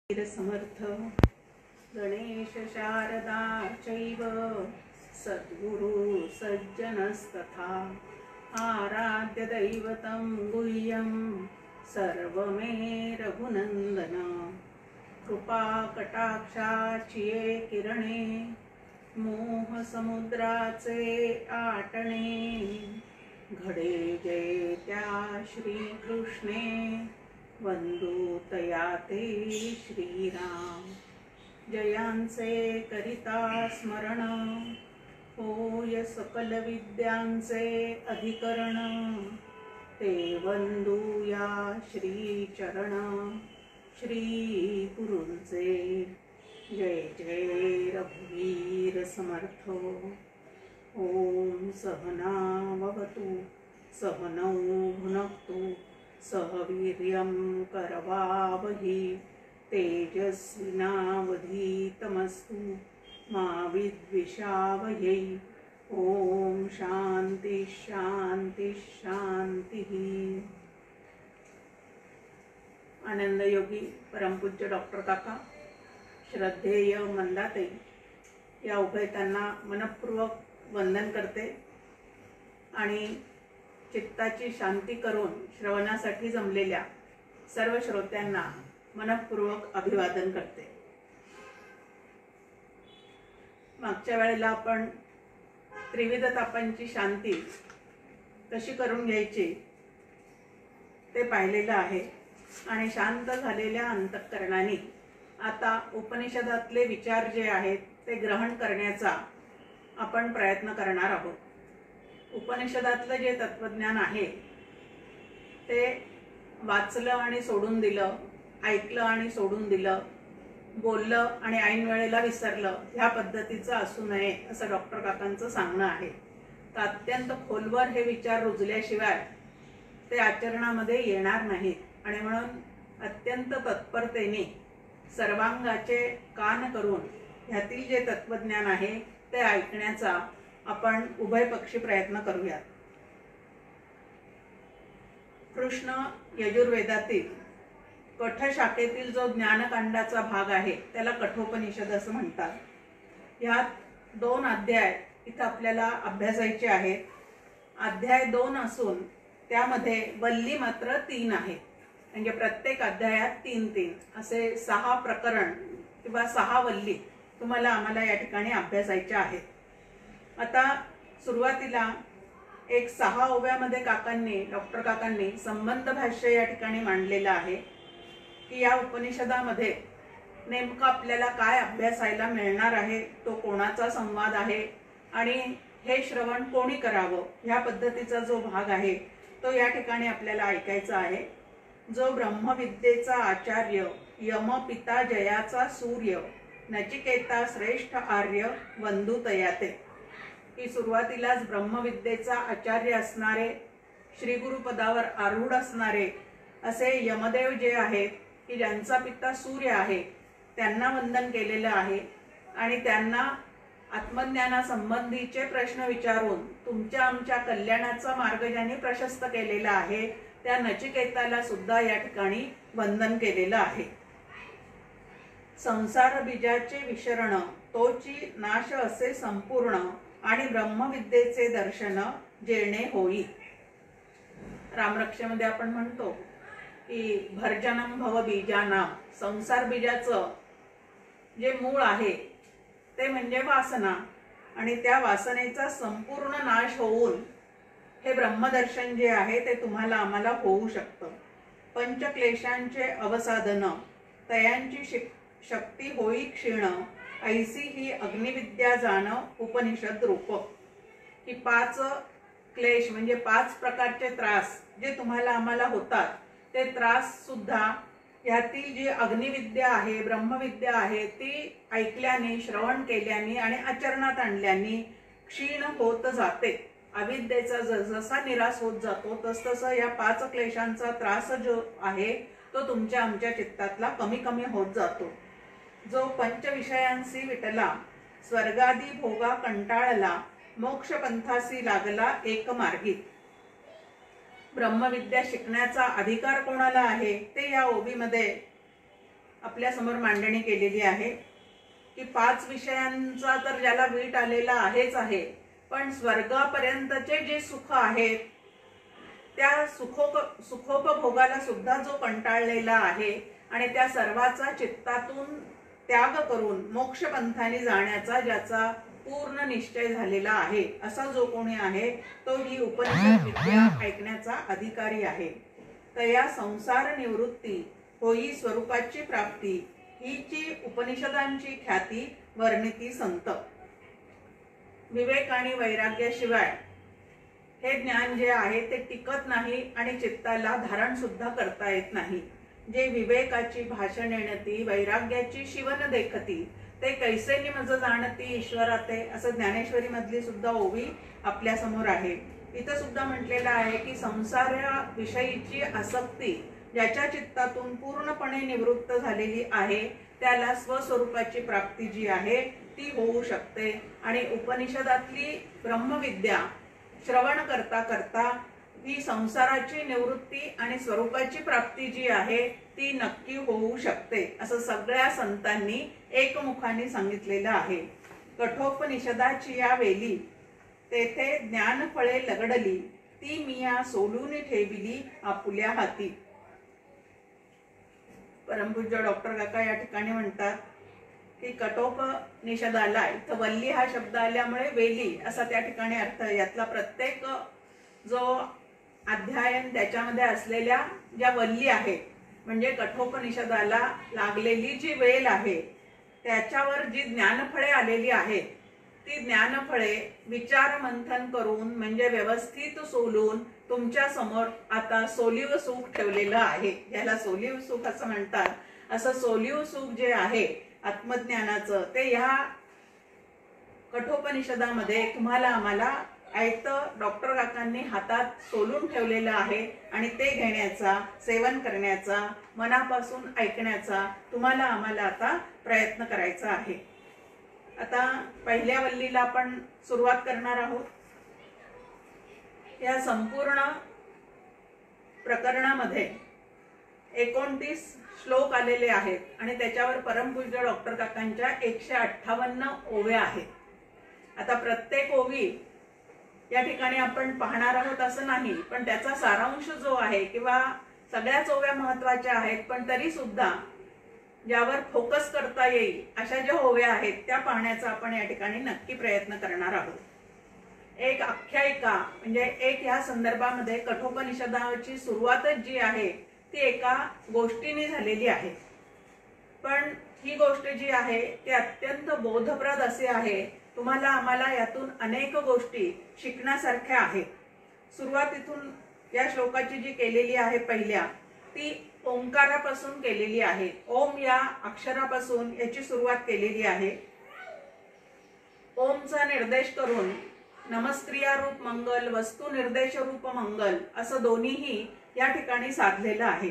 समर्थ गणेश शारदा चैव सद्गुरु सज्जनस्तथा आराध्य दैवतं गुह्यं सर्वमे रघुनंदन कृपा कटाक्षाची किरणे मोह समुद्राचे आटणे घडे जय त्या श्री कृष्णे वंदू तया ते श्रीराम जयांचे करिता स्मरण होय सकल विद्यांचे अधिकरण ते वंदू या श्री चरण श्री गुरूंचे जय जय रघुवीर समर्थ। ओम सहना भवतु सहनौ भुनक्तु सह वीर्यं करवावहि तेजस्विनावधीतमस्तु मा विद्विषावहै। ओम शांति शांति शांति। आनंद योगी परमपूज्य डॉक्टर काका, श्रद्धेय मंदाताई या उभयतांना मनपूर्वक वंदन करते आणि चित्ताची शांती करून श्रवणासाठी जमलेल्या सर्व श्रोत्यांना मनपूर्वक अभिवादन करते। मागच्या वेळेला आपण त्रिविध तापांची शांती कशी करून घ्यायची ते पाहिलेलं आहे आणि शांत झालेल्या अंतःकरणाने आता उपनिषदातले विचार जे आहेत ते ग्रहण करण्याचा आपण प्रयत्न करणार आहोत। उपनिषदातलं जे तत्वज्ञान आहे ते वाचलं आणि सोडून दिलं, ऐकलं आणि सोडून दिलं, बोललं आणि ऐन वेळेला विसरलं ह्या पद्धतीचं असू नये असं डॉक्टर काकांचं सांगणं आहे। तर अत्यंत खोलवर हे विचार रुजल्याशिवाय ते आचरणामध्ये येणार नाहीत आणि म्हणून अत्यंत तत्परतेने सर्वांगाचे कान करून ह्यातील जे तत्वज्ञान आहे ते ऐकण्याचा आपण उभयपक्षी प्रयत्न करूयात। कृष्ण यजुर्वेदातील कठ शाखेतील जो ज्ञानकांडाचा भाग आहे त्याला कठोपनिषद असं म्हणतात। ह्यात 2 अध्याय इथं आपल्याला अभ्यासायचे आहेत। अध्याय 2 असून त्यामध्ये वल्ली मात्र 3 आहे, म्हणजे प्रत्येक अध्यायात 3-3 असे 6 प्रकरण किंवा 6 वल्ली तुम्हाला आम्हाला या ठिकाणी अभ्यासायच्या आहेत। आता सुरुवातीला एक 6 ओव्यामध्ये डॉक्टर काकांनी संबंध भाष्य या ठिकाणी मांडलेलं आहे की या उपनिषदामध्ये नेमकं आपल्याला काय अभ्यासायला मिळणार आहे, तो कोणाचा संवाद आहे आणि हे श्रवण कोणी करावं ह्या पद्धतीचा जो भाग आहे तो या ठिकाणी आपल्याला ऐकायचा आहे। जो ब्रह्मविद्येचा आचार्य यम पिता जयाचा सूर्य नचिकेता श्रेष्ठ आर्य वंदू तयाते, की सुरुवातीलाच ब्रह्मविद्येचा आचार्य असणारे श्री गुरुपदावर आरूढ असणारे असे यमदेव जे आहेत की ज्यांचा पिता सूर्य आहे त्यांना वंदन केलेलं आहे आणि त्यांना आत्मज्ञानासंबंधीचे प्रश्न विचारून तुमच्या आमच्या कल्याणाचा मार्ग ज्यांनी प्रशस्त केलेला आहे त्या नचिकेताला सुद्धा या ठिकाणी वंदन केलेलं आहे। संसार बीजाचे विशरण तोची नाश असे संपूर्ण आणि ब्रह्मविद्येचे दर्शन जेणे होई। रामरक्षेमध्ये आपण म्हणतो की भर्जनम भव बीजानाम, संसार बीजाचं जे मूळ आहे ते म्हणजे वासना आणि त्या वासनेचा संपूर्ण नाश होऊन हे ब्रह्मदर्शन जे आहे ते तुम्हाला आम्हाला होऊ शकतं। पंचक्लेशांचे अवसाधन तयांची शक्ती होई क्षीण ऐसी ही अग्निविद्या जाण उपनिषद रूप, की 5 क्लेश म्हणजे 5 प्रकारचे त्रास जे तुम्हाला आम्हाला होतात ते त्रास सुद्धा यातील जी अग्निविद्या आहे ब्रह्मविद्या आहे ती ऐकल्याने श्रवण केल्याने आणि आचरणात आणल्याने क्षीण होत जाते। अविद्येचा जसा निराश होत जातो तसतसं या 5 क्लेशांचा त्रास जो आहे तो तुमच्या आमच्या चित्तातला कमी कमी होत जातो। जो पंचविषयांसी विटला स्वर्गादी भोगा कंटाळला मोक्षपंथासी लागला एक मार्गी। ब्रह्मविद्या शिकण्याचा अधिकार कोणाला आहे ते या ओबीमध्ये आपल्या समोर मांडणी केलेली आहे की 5 विषयांचा तर ज्याला वीट आलेला आहेच आहे, पण स्वर्गापर्यंतचे जे सुख आहेत त्या सुखोपभोगाला सुद्धा जो कंटाळलेला आहे आणि त्या सर्वाचा चित्तातून त्याग करून मोक्षपंथाने जाण्याचा ज्याचा पूर्ण निश्चय झालेला आहे असा जो कोणी आहे तो ही उपनिषद विद्या ऐकण्याचा अधिकारी आहे. तया संसार निवृत्ती होई स्वरूपाची प्राप्ती हीची उपनिषदांची ख्याती वर्णिती संत. विवेक आणि वैराग्याशिवाय हे ज्ञान जे आहे ते टिकत नाही आणि चित्ताला धारण सुद्धा करता येत नाही. जे विवेकाची भाषण येणती वैराग्याची शिवन देखती ते कैसे निमज जाणती ईश्वराते असं ज्ञानेश्वरी मधली सुद्धा ओवी आपल्या समोर आहे. इथं सुद्धा म्हटलेलं आहे की संसाराविषयीची आसक्ती ज्याच्या चित्तातून पूर्णपणे निवृत्त झालेली आहे त्याला स्वस्वरूपाची प्राप्ती जी आहे ती होऊ शकते. आणि उपनिषदातली ब्रह्मविद्या श्रवण करता करता ही संसाराची निवृत्ती आणि स्वरूपाची प्राप्ती जी आहे ती नक्की होऊ शकते असं सगळ्या संतांनी एकमुखाने सांगितलेलं आहे. कठोपनिषदाची या वेली तेथे ज्ञानफळे लगडली ती मिया सोलून ठेविली आपुल्या हाती. परमपूज्य डॉक्टर काका या ठिकाणी म्हणतात की कठोपनिषदाला इथं वल्ली हा शब्द आल्यामुळे वेली असा त्या ठिकाणी अर्थ. यातला प्रत्येक जो अध्ययन त्याच्यामध्ये असलेल्या ज्या वल्ली आहेत म्हणजे कठोपनिषदाला लागलेली जी वेल आहे त्याच्यावर जी ज्ञानफळे आलेली आहेत ती ज्ञानफळे विचार मंथन करून म्हणजे व्यवस्थित सोलून तुमच्या समोर आता सोलीव सुख ठेवलेलं आहे. याला सोलीव सुख असं म्हणतात. असं सोलीव सुख जे आहे आत्मज्ञानाचं ते ह्या कठोपनिषदामध्ये तुम्हाला आम्हाला ऐकतं डॉक्टर काकांनी हातात सोलून ठेवलेलं आहे आणि ते घेण्याचा सेवन करण्याचा मनापासून ऐकण्याचा तुम्हाला आम्हाला आता प्रयत्न करायचा आहे. आता पहिल्या वल्लीला आपण सुरुवात करणार आहोत. या संपूर्ण प्रकरणामध्ये 29 श्लोक आलेले आहेत आणि त्याच्यावर परमपूज्य डॉक्टर काकांच्या 158 ओव्या आहेत. आता प्रत्येक ओवी या ठिकाणी आपण पाहणार आहोत असं नाही, पण त्याचा सारांश जो आहे किंवा सगळ्याच ओव्या महत्वाच्या आहेत पण तरी सुद्धा ज्यावर फोकस करता येईल अशा ज्या ओव्या आहेत त्या पाहण्याचा आपण या ठिकाणी नक्की प्रयत्न करणार आहोत. एक आख्यायिका म्हणजे एक ह्या संदर्भामध्ये कठोपनिषदाची सुरुवातच जी आहे ती एका गोष्टीने झालेली आहे. पण ही गोष्ट जी आहे ती अत्यंत बोधप्रद असे आहे. तुम्हाला आम्हाला यातून अनेक गोष्टी शिकण्यासारख्या आहेत. सुरुवात इथून या श्लोकाची जी केलेली आहे पहिल्या ती ओंकारापासून केलेली आहे. ओम या अक्षरापासून याची सुरुवात केलेली आहे. ओमचा निर्देश करून नमस्क्रिया रूप मंगल वस्तू निर्देश रूप मंगल असं दोन्हीही या ठिकाणी साधलेलं आहे.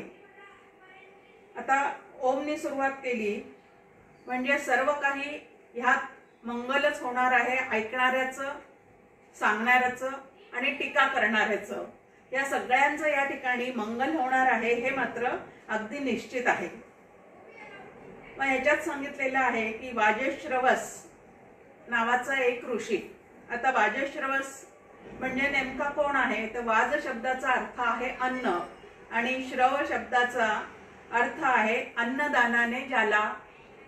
आता ओमनी सुरुवात केली म्हणजे सर्व काही ह्यात मंगलच होणार आहे. ऐकणाऱ्याचं, सांगणाऱ्याचं आणि टीका करणाऱ्याचं या सगळ्यांचं या ठिकाणी मंगल होणार आहे हे मात्र अगदी निश्चित आहे. मग ह्याच्यात सांगितलेलं आहे की वाजश्रवस नावाचा एक ऋषी. आता वाजश्रवस म्हणजे नेमका कोण आहे तर वाज शब्दाचा अर्थ आहे अन्न आणि श्रव शब्दाचा अर्थ आहे अन्नदानाने ज्याला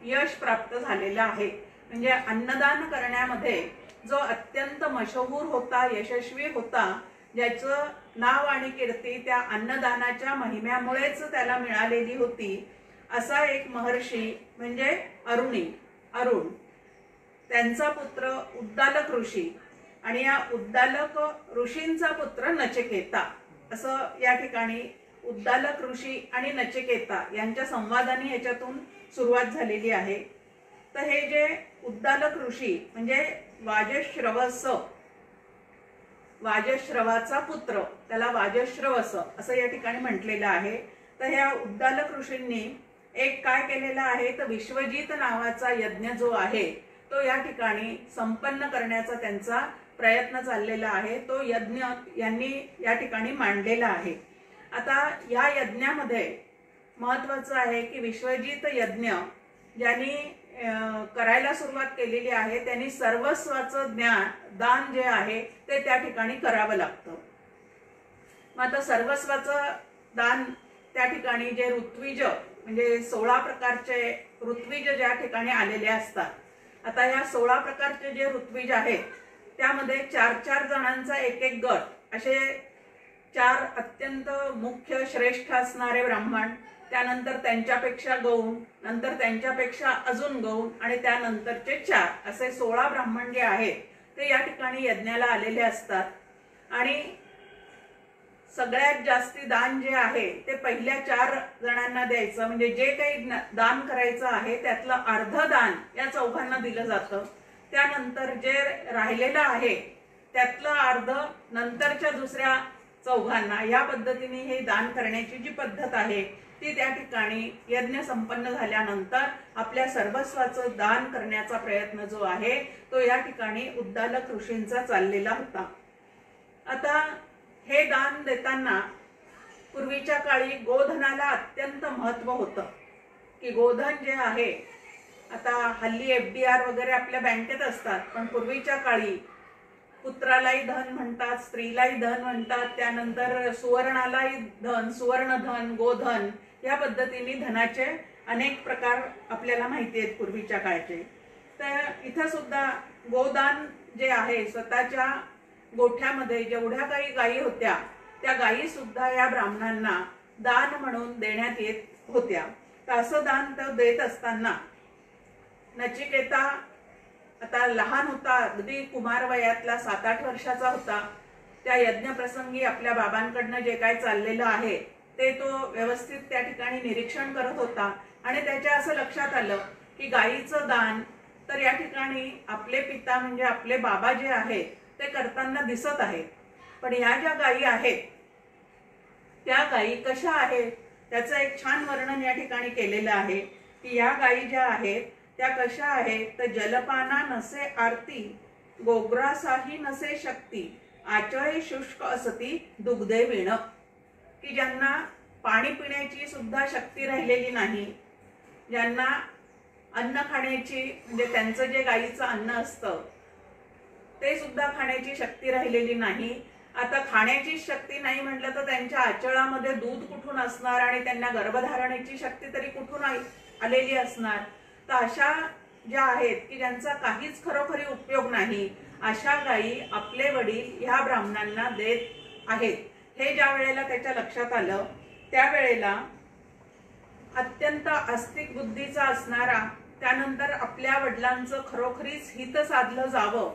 यश प्राप्त झालेलं आहे. म्हणजे अन्नदान करण्यामध्ये जो अत्यंत मशहूर होता, यशस्वी होता, ज्याचं नाव आणि कीर्ती त्या अन्नदानाच्या महिम्यामुळेच त्याला मिळालेली होती असा एक महर्षी म्हणजे अरुण. त्यांचा पुत्र उद्दालक ऋषी आणि या उद्दालक ऋषींचा पुत्र नचिकेता असं या ठिकाणी उद्दालक ऋषी आणि नचिकेता यांच्या संवादाने याच्यातून सुरुवात झालेली आहे. तर हे जे उद्दालक ऋषी म्हणजे वाजश्रवाचा पुत्र त्याला वाजश्रवस असं या ठिकाणी म्हटलेलं आहे. तर ह्या उद्दालक ऋषींनी एक काय केलेलं आहे तर विश्वजित नावाचा यज्ञ जो आहे तो या ठिकाणी संपन्न करण्याचा त्यांचा प्रयत्न चाललेला आहे. तो यज्ञ यांनी या ठिकाणी मांडलेला आहे. आता या यज्ञामध्ये महत्त्वाचं आहे की विश्वजित यज्ञ ज्यांनी करायला सुरुवात केलेली आहे त्यांनी सर्वस्वाचं दान जे आहे ते त्या ठिकाणी करावं लागतं। मग आता सर्वस्वाचं दान त्या ठिकाणी जे ऋत्विज म्हणजे 16 प्रकारचे ऋत्विज ज्या ठिकाणी आलेले असतात, आता ह्या 16 प्रकारचे जे ऋत्विज आहेत त्यामध्ये 4-4 जणांचा एक एक गट असे 4 अत्यंत मुख्य श्रेष्ठ असणारे ब्राह्मण, त्यानंतर त्यांच्यापेक्षा गौण, नंतर त्यांच्यापेक्षा अजून गौण आणि त्यानंतरचे 4 असे 16 ब्राह्मण जे आहेत ते या ठिकाणी यज्ञाला आलेले असतात। आणि सगळ्यात जास्ती दान जे आहे ते पहिल्या 4 जणांना द्यायचं, म्हणजे जे काही दान करायचं आहे त्यातलं अर्ध दान या चौघांना दिलं जातं। त्यानंतर जे राहिलेलं आहे त्यातलं अर्ध नंतरच्या दुसऱ्या चौघांना, या पद्धतीने हे दान करण्याची जी पद्धत आहे ती त्या ठिकाणी यज्ञ संपन्न झाल्यानंतर आपल्या सर्वस्वाचं दान करण्याचा प्रयत्न जो आहे तो या ठिकाणी उद्दालक ऋषींचा चाललेला होता। आता हे दान देताना पूर्वीच्या काळी गोधनाला अत्यंत महत्त्व होतं की गोधन जे आहे, आता हल्ली FDR वगैरे आपल्या बँकेत असतात, पण पूर्वीच्या काळी पुत्रालाही धन म्हणतात, स्त्रीलाही धन म्हणतात, त्यानंतर सुवर्णालाही धन, सुवर्णधन, गोधन या पद्धतीने धनाचे अनेक प्रकार आपल्याला माहिती आहेत पूर्वीच्या काळचे। तर इथं सुद्धा गोदान जे आहे, स्वतःच्या गोठ्यामध्ये जेवढ्या काही गायी होत्या त्या गायी सुद्धा या ब्राह्मणांना दान म्हणून देण्यात येत होत्या। तर असं दान तर देत असताना नचिकेता आता लहान होता, अगदी कुमार वयातला 7-8 वर्षाचा होता। त्या यज्ञ प्रसंगी आपल्या बाबांकडनं जे काय चाललेलं आहे ते तो व्यवस्थित त्या ठिकाणी निरीक्षण करत होता आणि त्याच्या असं लक्षात आलं की गायीचं दान तर या ठिकाणी आपले पिता म्हणजे आपले बाबा जे आहेत ते करताना दिसत आहेत, पण ह्या ज्या गायी आहेत त्या गायी कशा आहेत त्याचं एक छान वर्णन या ठिकाणी केलेलं आहे की या गायी ज्या आहेत त्या कशा आहेत, तर जलपाना नसे आरती, गोग्रासाही नसे शक्ती, आचळे शुष्क असती दुग्धे विण, की ज्यांना पाणी पिण्याची सुद्धा शक्ती राहिलेली नाही, ज्यांना अन्न खाण्याची म्हणजे त्यांचं जे गायीचं अन्न असतं ते सुद्धा खाण्याची शक्ती राहिलेली नाही। आता खाण्याची शक्ती नाही म्हटलं तर त्यांच्या आचळामध्ये दूध कुठून असणार आणि त्यांना गर्भधारणेची शक्ती तरी कुठून आलेली असणार। तर अशा ज्या आहेत की ज्यांचा काहीच खरोखरी उपयोग नाही अशा गायी आपले वडील ह्या ब्राह्मणांना देत आहेत, हे ज्या वेळेला त्याच्या लक्षात आलं त्यावेळेला अत्यंत आस्तिक बुद्धीचा असणारा, त्यानंतर आपल्या वडिलांचं खरोखरीच हित साधलं जावं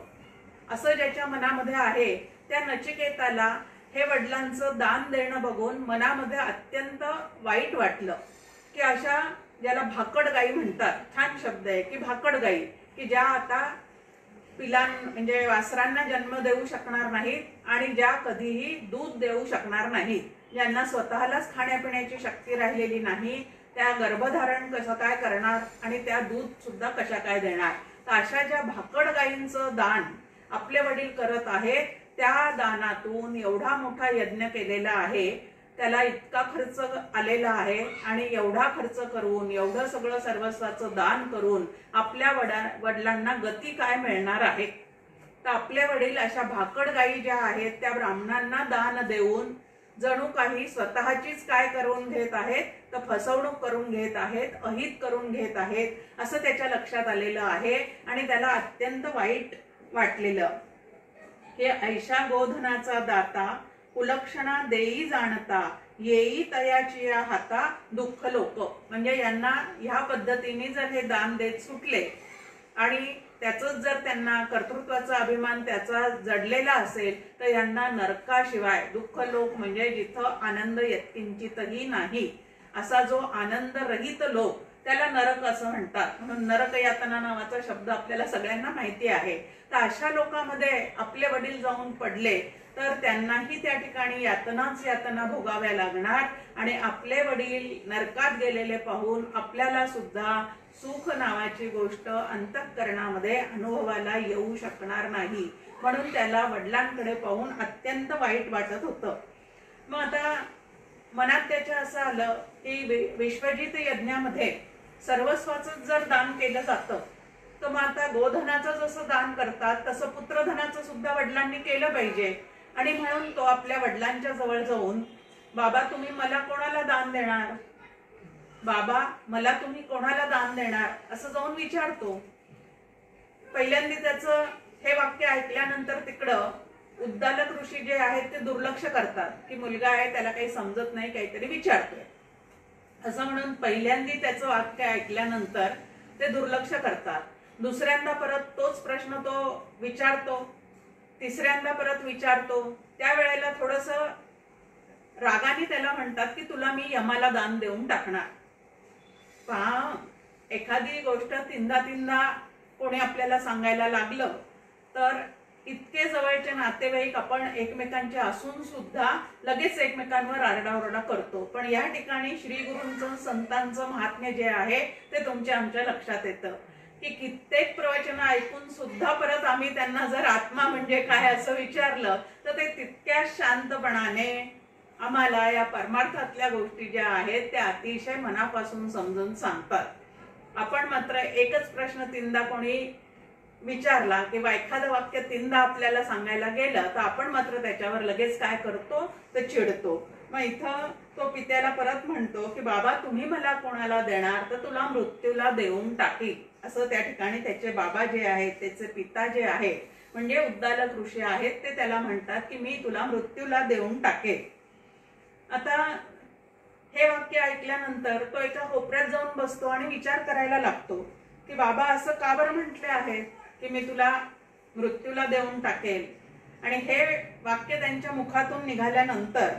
असं ज्याच्या मनामध्ये आहे त्या नचिकेताला हे वडिलांचं दान देणं बघून मनामध्ये अत्यंत वाईट वाटलं की अशा ज्याला भाकड गायी म्हणतात, छान शब्द आहे की भाकड गायी, की ज्या आता म्हणजे वासरांना जन्म देऊ शकणार नाहीत आणि ज्या कधीही दूध देऊ शकणार नाहीत, ज्यांना स्वतःलाच खाण्यापिण्याची शक्ती राहिलेली नाही, त्या गर्भधारण कसं काय करणार आणि त्या दूध सुद्धा कशा काय देणार। तर अशा ज्या भाकड गायींचं दान आपले वडील करत आहेत त्या दानातून एवढा मोठा यज्ञ केलेला आहे, त्याला इतका खर्च आलेला आहे आणि एवढा खर्च करून एवढं सगळं सर्वस्वाचं दान करून आपल्या वडिलांना गती काय मिळणार आहे। तर आपले वडील अशा भाकड गायी ज्या आहेत त्या ब्राह्मणांना दान देऊन जणू काही स्वतःचीच काय करून घेत आहेत, तर फसवणूक करून घेत आहेत, अहित करून घेत आहेत असं त्याच्या लक्षात आलेलं आहे आणि त्याला अत्यंत वाईट वाटलेलं। हे ऐशा गोधनाचा दाता कुलक्षणा देई जाणता, येई तयाची हाता दुःख लोक, म्हणजे यांना ह्या पद्धतीने जर हे दान देत सुटले आणि त्याचंच जर त्यांना कर्तृत्वाचा अभिमान त्याचा जडलेला असेल तर यांना नरकाशिवाय दुःख लोक म्हणजे जिथं आनंद यत्किंचितही नाही असा जो आनंद रहित लोक त्याला नरक असं म्हणतात, म्हणून नरक यातना नावाचा शब्द आपल्याला सगळ्यांना माहिती आहे। तर अशा लोकांमध्ये आपले वडील जाऊन पडले तर त्यांनाही त्या ठिकाणी यातना भोगाव्या लागणार आणि आपले वडील नरकात गेलेले पाहून आपल्याला सुद्धा सुख नावाची गोष्ट अंतःकरणामध्ये अनुभवाला येऊ शकणार नाही, म्हणून त्याला वडिलांकडे पाहून अत्यंत वाईट वाटत होतं। मग आता मनात त्याच्या असं आलं की विश्वजित यज्ञामध्ये सर्वस्वाचं जर दान केलं जातं तर मग आता गोधनाचं जसं दान करतात तसं पुत्रधनाचं सुद्धा वडिलांनी केलं पाहिजे. आणि म्हणून तो आपल्या वडिलांच्या जवळ जाऊन, बाबा तुम्ही मला कोणाला दान देणार, बाबा मला तुम्ही कोणाला दान देणार, असं जाऊन विचारतो. पहिल्यांदा त्याचं हे वाक्य ऐकल्यानंतर तिकडं उद्दालक ऋषी जे आहेत ते दुर्लक्ष करतात की मुलगा आहे त्याला काही समजत नाही, काहीतरी विचारतोय असं म्हणून पहिल्यांदा त्याचं वाक्य ऐकल्यानंतर ते दुर्लक्ष करतात. दुसऱ्यांदा परत तोच प्रश्न तो विचारतो, तिसऱ्यांदा परत विचारतो. त्यावेळेला थोडस रागाने त्याला म्हणतात की तुला मी यमाला दान देऊन टाकणार. पहा, एखादी गोष्ट तीनदा कोणी आपल्याला सांगायला लागलं तर इतके जवळचे नातेवाईक आपण एकमेकांचे असून सुद्धा लगेच एकमेकांवर आरडाओरडा करतो. पण या ठिकाणी श्री गुरूंचं संतांचं महात्म्य जे आहे ते तुमच्या आमच्या लक्षात येतं की कित्येक प्रवचन ऐकून सुद्धा परत आम्ही त्यांना जर आत्मा म्हणजे काय असं विचारलं तर ते तितक्या शांतपणाने आम्हाला या परमार्थातल्या गोष्टी ज्या आहेत त्या अतिशय मनापासून समजून सांगतात. आपण मात्र एकच प्रश्न तीनदा कोणी विचारला किंवा एखादं वाक्य तीनदा आपल्याला सांगायला गेलं तर आपण मात्र त्याच्यावर लगेच काय करतो तर चिडतो. मग इथं तो पित्याला परत म्हणतो की बाबा तुम्ही मला कोणाला देणार तर तुला मृत्यूला देऊन टाकील, असं त्या ठिकाणी त्याचे बाबा जे आहेत, त्याचे पिता जे आहेत म्हणजे उद्दालक ऋषी आहेत ते त्याला म्हणतात की मी तुला मृत्यूला देऊन टाकेल. आता हे वाक्य ऐकल्यानंतर तो एका कोपऱ्यात जाऊन बसतो आणि विचार करायला लागतो की बाबा असं का बरं म्हटले आहे की मी तुला मृत्यूला देऊन टाकेल. आणि हे वाक्य त्यांच्या मुखातून निघाल्यानंतर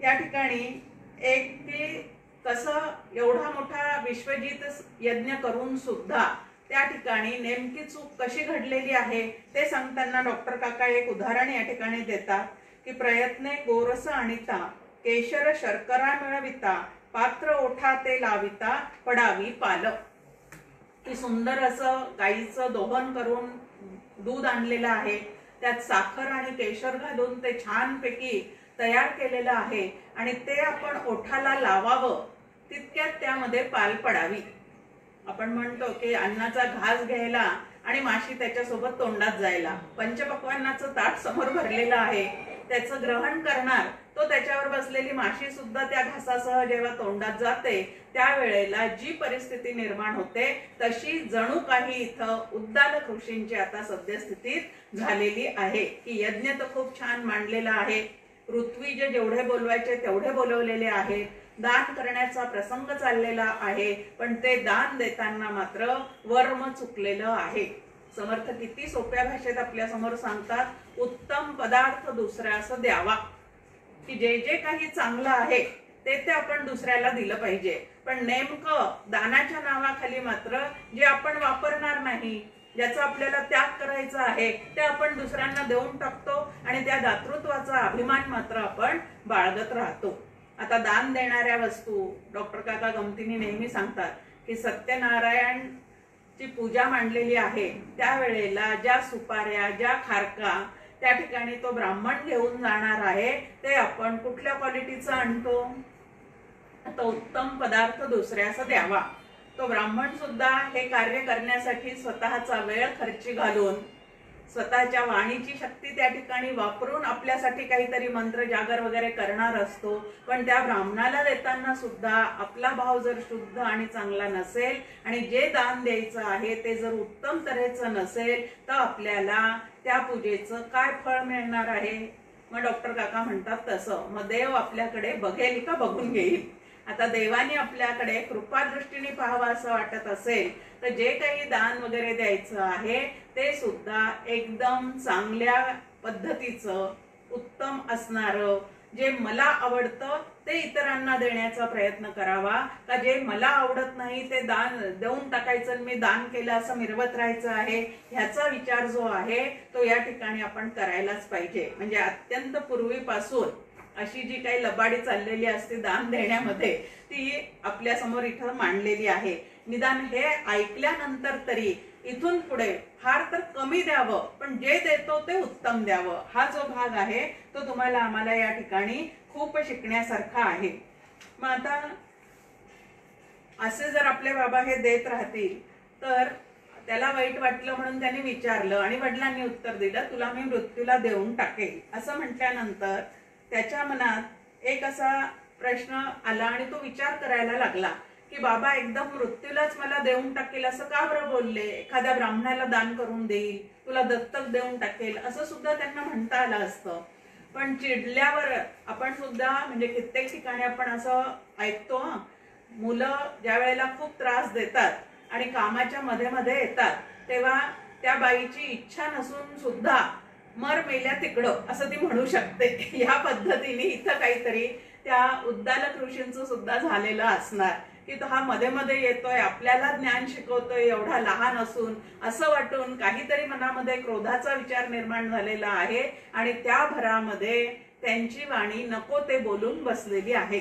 या ठिकाणी एक की कसं एवढा मोठा विश्वजित यज्ञ करून सुद्धा त्या ठिकाणी नेमकी चूक कशी घडलेली आहे ते सांगताना डॉक्टर काका एक उदाहरण या ठिकाणी देतात की प्रयत्ने गोरस आणिता केशर शर्करा मिळविता पात्र ओठा ते लाविता पडावी पाल. की सुंदर असं गाईचं दोहन करून दूध आणलेलं आहे, त्यात साखर आणि केशर घालून ते छानपैकी तयार केलेलं आहे आणि ते आपण ओठाला लावावं तितक्यात त्यामध्ये पाल पडावी. आपण म्हणतो की अन्नाचा घास घ्यायला आणि माशी त्याच्यासोबत तोंडात जायला. पंचपक्वान्नाचं ताट समोर भरलेलं आहे, त्याचं ग्रहण करणार तो त्याच्यावर बसलेली माशी सुद्धा त्या घासासह जेव्हा तोंडात जाते त्यावेळेला जी परिस्थिती निर्माण होते तशी जणू काही इथं उद्दालक ऋषींची आता सद्यस्थितीत झालेली आहे. की यज्ञ तर खूप छान मांडलेला आहे, ऋत्विज जेवढे बोलवायचे तेवढे बोलवलेले आहेत, दान करण्याचा प्रसंग चाललेला आहे, पण ते दान देताना मात्र वर्म चुकलेलं आहे. समर्थ किती सोप्या भाषेत आपल्या समोर सांगतात, उत्तम पदार्थ दुसऱ्यास द्यावा. की जे जे काही चांगलं आहे ते आपण दुसऱ्याला दिलं पाहिजे, पण नेमकं दानाच्या नावाखाली मात्र जे आपण वापरणार नाही, ज्याचा आपल्याला त्याग करायचा आहे ते आपण दुसऱ्यांना देऊन टाकतो आणि त्या दातृत्वाचा अभिमान मात्र आपण बाळगत राहतो. आता दान देणाऱ्या वस्तू डॉक्टर काका गमतीने नेहमी सांगतात की सत्यनारायण ची पूजा मांडलेली आहे त्यावेळेला ज्या सुपाऱ्या ज्या खारका त्या ठिकाणी तो ब्राह्मण घेऊन जाणार आहे ते आपण कुठल्या क्वालिटीचं आणतो, तो उत्तम पदार्थ दुसऱ्यास द्यावा. तो ब्राह्मण सुद्धा हे कार्य करण्यासाठी स्वतःचा वेळ खर्ची घालून स्वतःच्या वाणीची शक्ती त्या ठिकाणी वापरून आपल्यासाठी काहीतरी मंत्र जागर वगैरे करणार असतो. पण त्या ब्राह्मणाला देताना सुद्धा आपला भाव जर शुद्ध आणि चांगला नसेल आणि जे दान द्यायचं आहे ते जर उत्तम तऱ्हेचं नसेल तर आपल्याला त्या पूजेचं काय फळ मिळणार आहे. मग डॉक्टर काका म्हणतात तसं मग देव आपल्याकडे बघेल का बघून घेईल. आता देवाने आपल्याकडे कृपा दृष्टीने पाहावं असं वाटत असेल तर जे काही दान वगैरे द्यायचं आहे ते सुद्धा एकदम चांगल्या पद्धतीचं उत्तम असणारं, जे मला आवडतं ते इतरांना देण्याचा प्रयत्न करावा. का जे मला आवडत नाही ते दान देऊन टाकायचं, मी दान केलं असं मिरवत राहायचं आहे, ह्याचा विचार जो आहे तो या ठिकाणी आपण करायलाच पाहिजे. म्हणजे अत्यंत पूर्वीपासून अशी जी काही लबाडी चाललेली असते दान देण्यामध्ये ती आपल्या समोर इथं मांडलेली आहे. निदान हे ऐकल्यानंतर तरी इथून पुढे फार तर कमी द्यावं पण जे देतो ते उत्तम द्यावं, हा जो भाग आहे तो तुम्हाला आम्हाला या ठिकाणी खूप शिकण्यासारखं आहे। मग आता असे जर आपले बाबा हे देत राहतील तर त्याला वाईट वाटलं म्हणून त्यांनी विचारलं आणि वडिलांनी उत्तर दिलं, तुला मी मृत्यूला देऊन टाकेल असं म्हटल्यानंतर त्याच्या मनात एक असा प्रश्न आला आणि तो विचार करायला लागला की बाबा एकदम मृत्यूलाच मला देऊन टाकेल असं का बरं बोलले, एखाद्या ब्राह्मणाला दान करून देईल, तुला दत्तक देऊन टाकेल असं सुद्धा त्यांना म्हणता आलं असतं। पण चिडल्यावर आपण सुद्धा म्हणजे कित्येक ठिकाणी आपण असं ऐकतो, मुलं ज्या वेळेला खूप त्रास देतात आणि कामाच्या मध्ये मध्ये येतात तेव्हा त्या बाईची इच्छा नसून सुद्धा मर मेल्या तिकडं असं ती म्हणू शकते। या पद्धतीने इथं काहीतरी त्या उद्दालक ऋषींचं सुद्धा झालेलं असणार की तो हा मध्ये मध्ये येतोय, आपल्याला ज्ञान शिकवतोय एवढा लहान असून, असं वाटून काहीतरी मनामध्ये क्रोधाचा विचार निर्माण झालेला आहे आणि त्या भरामध्ये त्यांची वाणी नको ते बोलून बसलेली आहे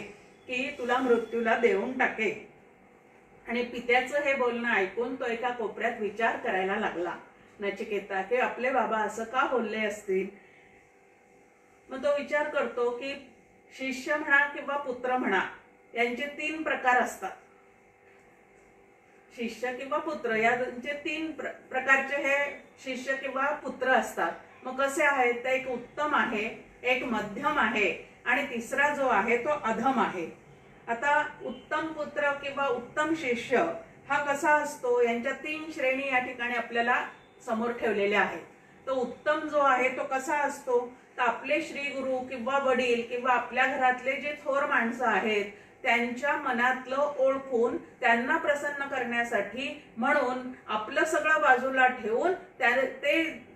की तुला मृत्यूला देऊन टाकेल। आणि पित्याचं हे बोलणं ऐकून तो एका कोपऱ्यात विचार करायला लागला नचिकेता की आपले बाबा असं का बोलले असतील। मग तो विचार करतो की शिष्य म्हणा किंवा पुत्र म्हणा यांचे 3 प्रकार असतात। शिष्य किंवा पुत्र यांचे 3 प्रकारचे हे शिष्य किंवा पुत्र असतात। मग कसे आहेत ते, एक उत्तम आहे, एक मध्यम आहे आणि तिसरा जो आहे तो अधम आहे। आता उत्तम पुत्र किंवा उत्तम शिष्य हा कसा असतो, यांच्या 3 श्रेणी या ठिकाणी आपल्याला समोर ठेवलेल्या आहेत। तो उत्तम जो आहे तो कसा असतो, तर आपले श्री गुरु किंवा वडील किंवा आपल्या घरातले जे थोर माणसं आहेत त्यांच्या मनातलं ओळखून त्यांना प्रसन्न करण्यासाठी म्हणून आपलं सगळं बाजूला ठेवून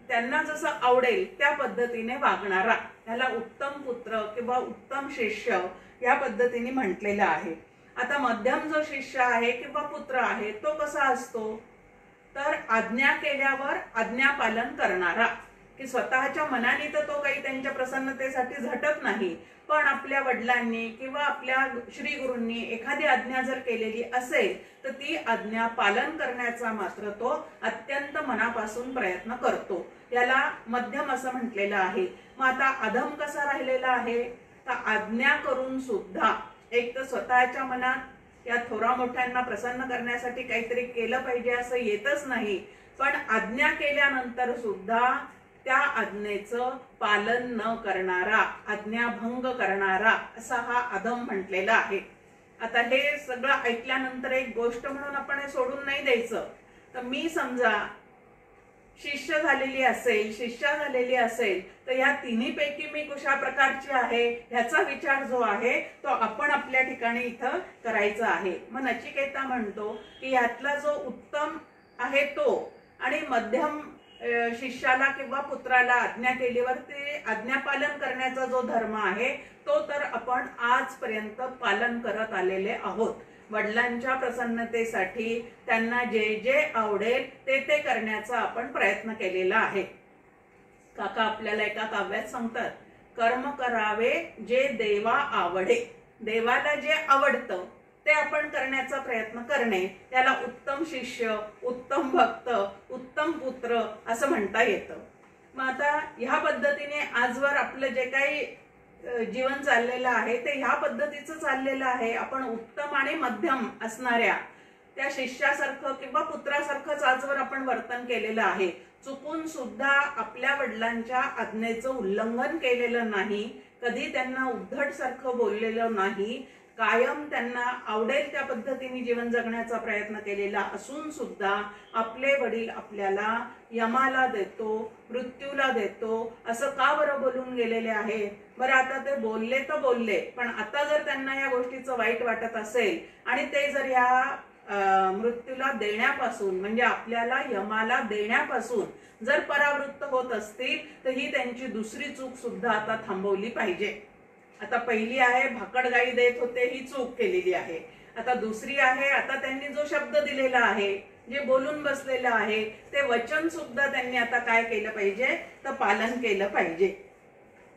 त्यांना जसं आवडेल त्या पद्धतीने वागणारा त्याला उत्तम पुत्र किंवा उत्तम शिष्य या पद्धतीने म्हटलेलं आहे। आता मध्यम जो शिष्य आहे किंवा पुत्र आहे तो कसा असतो, तर आज्ञा केल्यावर आज्ञा पालन करणारा, की स्वतःच्या मनाने तर तो काही त्यांच्या प्रसन्नतेसाठी झटत नाही, पण आपल्या वडिलांनी किंवा आपल्या श्री गुरूंनी एखादी आज्ञा जर केलेली असेल तर ती आज्ञा पालन करण्याचा मात्र तो अत्यंत मनापासून प्रयत्न करतो, याला मध्यम असं म्हटलेलं आहे। मग आता अधम कसा राहिलेला आहे, तर आज्ञा करून सुद्धा एक तर स्वतःच्या मनात या थोरा मोठ्यांना प्रसन्न करण्यासाठी काहीतरी केलं पाहिजे असं येतच नाही, पण आज्ञा केल्यानंतर सुद्धा त्या आज्ञेचं पालन न करणारा, आज्ञाभंग करणारा असा हा अधम म्हटलेला आहे। आता हे सगळं ऐकल्यानंतर एक गोष्ट म्हणून आपण हे सोडून नाही द्यायचं, तर मी समजा शिष्य झालेली असेल, शिष्या झालेली असेल तर या तिन्हीपैकी मी कशा प्रकारची आहे ह्याचा विचार जो आहे तो आपण आपल्या ठिकाणी इथं करायचा आहे। मग नचिकेता म्हणतो की यातला जो उत्तम आहे तो आणि मध्यम शिष्याला किंवा पुत्राला आज्ञा केल्यावर ते आज्ञा पालन करण्याचा जो धर्म आहे तो तर आपण आजपर्यंत पालन करत आलेले आहोत। वडिलांच्या प्रसन्नतेसाठी त्यांना जे जे आवडेल ते करण्याचा आपण प्रयत्न केलेला आहे। काका आपल्याला एका काव्यात सांगतात, कर्म करावे जे देवा आवडे, देवाला जे आवडतं ते आपण करण्याचा प्रयत्न करणे, त्याला उत्तम शिष्य, उत्तम भक्त, उत्तम पुत्र असं म्हणता येतं। मग आता ह्या पद्धतीने आजवर आपलं जे काही जीवन चाललेलं आहे ते ह्या पद्धतीचं चाललेलं आहे। आपण उत्तम आणि मध्यम असणाऱ्या त्या शिष्यासारखं किंवा पुत्रासारखंच आजवर आपण वर्तन केलेलं आहे। चुकून सुद्धा आपल्या वडिलांच्या आज्ञेचं उल्लंघन केलेलं नाही, कधी त्यांना उद्धट सारखं बोललेलं नाही, कायम त्यांना आवडेल त्या पद्धतीने जीवन जगण्याचा प्रयत्न केलेला असून सुद्धा आपले वडील आपल्याला यमाला देतो, मृत्यूला देतो असं का बरं बोलून गेलेले आहे। बरं आता ते बोलले तर बोलले, पण आता जर त्यांना या गोष्टीचं वाईट वाटत असेल आणि ते जर या मृत्यूला देण्यापासून म्हणजे आपल्याला यमाला देण्यापासून जर परावृत्त होत असतील तर ही त्यांची दुसरी चूक सुद्धा आता थांबवली पाहिजे। आता पहिली आहे भाकड गाई देत होते, ही चूक केलेली आहे। आता दुसरी आहे, आता त्यांनी जो शब्द दिलेला आहे, जे बोलून बसलेलं आहे ते वचन सुद्धा त्यांनी आता काय केलं पाहिजे तर पालन केलं पाहिजे।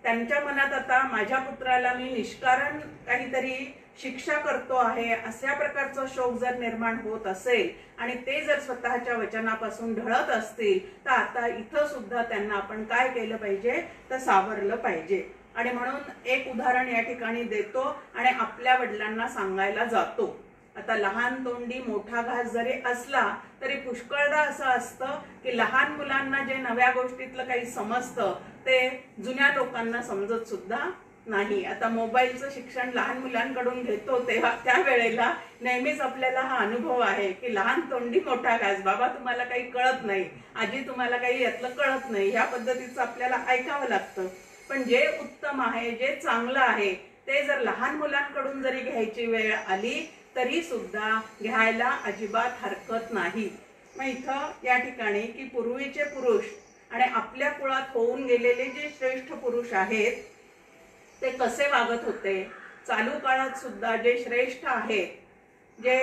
त्यांच्या मनात आता माझ्या पुत्राला मी निष्कारण काहीतरी शिक्षा करतो आहे अशा प्रकारचा शोक जर निर्माण होत असेल आणि ते जर स्वतःच्या वचनापासून ढळत असतील तर आता इथं सुद्धा त्यांना आपण काय केलं पाहिजे तर सावरलं पाहिजे। आणि म्हणून एक उदाहरण या ठिकाणी देतो आणि आपल्या वडिलांना सांगायला जातो. आता लहान तोंडी मोठा घास जरी असला तरी पुष्कळदा असं असतं की लहान मुलांना जे नव्या गोष्टीतलं काही समजतं ते जुन्या लोकांना समजत सुद्धा नाही. आता मोबाईलचं शिक्षण लहान मुलांकडून घेतो तेव्हा त्यावेळेला नेहमीच आपल्याला हा अनुभव आहे की लहान तोंडी मोठा घास, बाबा तुम्हाला काही कळत नाही, आजी तुम्हाला काही यातलं कळत नाही, ह्या पद्धतीचं आपल्याला ऐकावं लागतं. पण जे उत्तम आहे, जे चांगलं आहे ते जर लहान मुलांकडून जरी घ्यायची वेळ आली तरी सुद्धा घ्यायला अजिबात हरकत नाही. मग इथं या ठिकाणी की पूर्वीचे पुरुष आणि आपल्या कुळात होऊन गेलेले जे श्रेष्ठ पुरुष आहेत ते कसे वागत होते, चालू काळात सुद्धा जे श्रेष्ठ आहेत, जे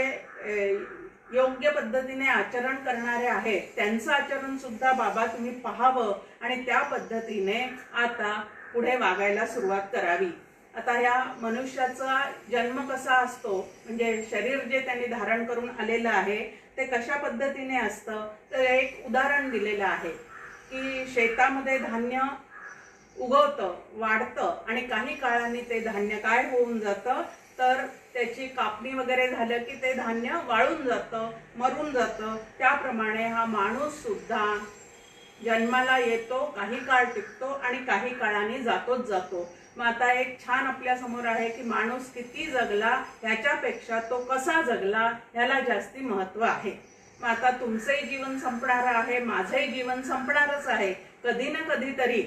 योग्य पद्धतीने आचरण करणारे आहेत त्यांचं आचरण सुद्धा बाबा तुम्ही पाहावं आणि त्या पद्धतीने आता पुढे वागायला सुरुवात करावी. आता या मनुष्याचा जन्म कसा असतो, म्हणजे शरीर जे त्यांनी धारण करून आलेलं आहे ते कशा पद्धतीने असतं, तर एक उदाहरण दिलेलं आहे की शेतामध्ये धान्य उगवतं, वाढतं आणि काही काळाने ते धान्य काय होऊन जातं तर त्याची कापणी वगैरे झालं की ते धान्य वाळून जातं, मरून जातं. त्याप्रमाणे हा माणूस सुद्धा जन्माला येतो, काही काळ टिकतो आणि काही काळाने जातोच जातो. मग आता एक छान आपल्या समोर आहे की माणूस किती जगला ह्याच्यापेक्षा तो कसा जगला ह्याला जास्ती महत्व आहे. मग आता तुमचंही जीवन संपणार आहे, माझंही जीवन संपणारच आहे. कधी ना कधीतरी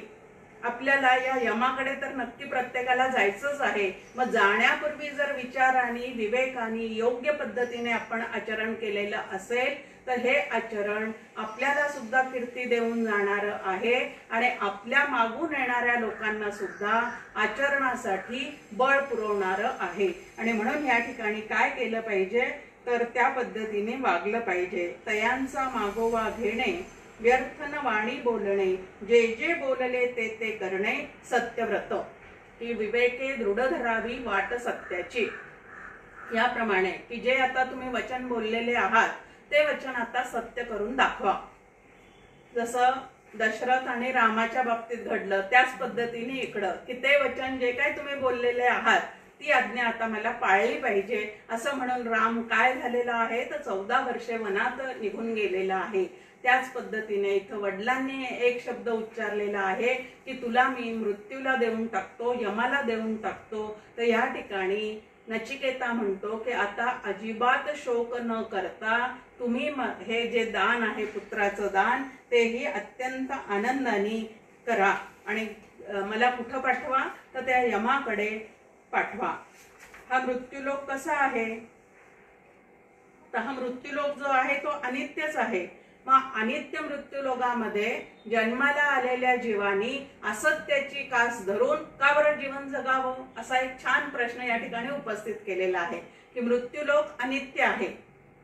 आपल्याला या यमाकडे तर नक्की प्रत्येकाला जायचंच आहे. मग जाण्यापूर्वी जर विचाराने विवेकाने योग्य पद्धतीने आपण आचरण केलेलं असेल तर हे आचरण आपल्याला सुद्धा कीर्ती देऊन जाणार आहे आणि आपल्या मागून येणाऱ्या लोकांना सुद्धा आचरणासाठी बळ पुरवणार आहे. आणि म्हणून या ठिकाणी काय केलं पाहिजे तर त्या पद्धतीने वागलं पाहिजे. तयांचा मागोवा घेणे, व्यर्थ न वाणी बोलणे, जे जे बोलले ते ते करणे, सत्यव्रत ही विवेके दृढ धरावी वाट सत्याची. याप्रमाणे की जे आता तुम्ही वचन बोललेले आहात ते वचन आता सत्य करून दाखवा. जसं दशरथ आणि रामाच्या बाबतीत घडलं त्याच पद्धतीने इकडं की ते वचन जे काही तुम्ही बोललेले आहात ती आज्ञा आता मला पाळली पाहिजे असं म्हणून राम काय झालेला आहे तर 14 वर्षे वनात निघून गेलेला आहे. त्याच पद्धतीने इथं वडिलांनी एक शब्द उच्चारलेला आहे की तुला मी मृत्यूला देऊन टाकतो, यमाला देऊन टाकतो. तर या ठिकाणी नचिकेता म्हणतो की आता अजिबात शोक न करता तुम्ही हे जे दान आहे पुत्राचं दान तेही अत्यंत आनंदाने करा आणि मला कुठं पाठवा तर त्या यमाकडे पाठवा. हा मृत्यूलोक कसा आहे तर हा मृत्यूलोक जो आहे तो अनित्यच आहे. मग अनित्य मृत्यूलोकामध्ये जन्माला आलेल्या जीवानी असत्याची कास धरून का बरं जीवन जगावं असा एक छान प्रश्न या ठिकाणी उपस्थित केलेला आहे की मृत्यूलोक अनित्य आहे.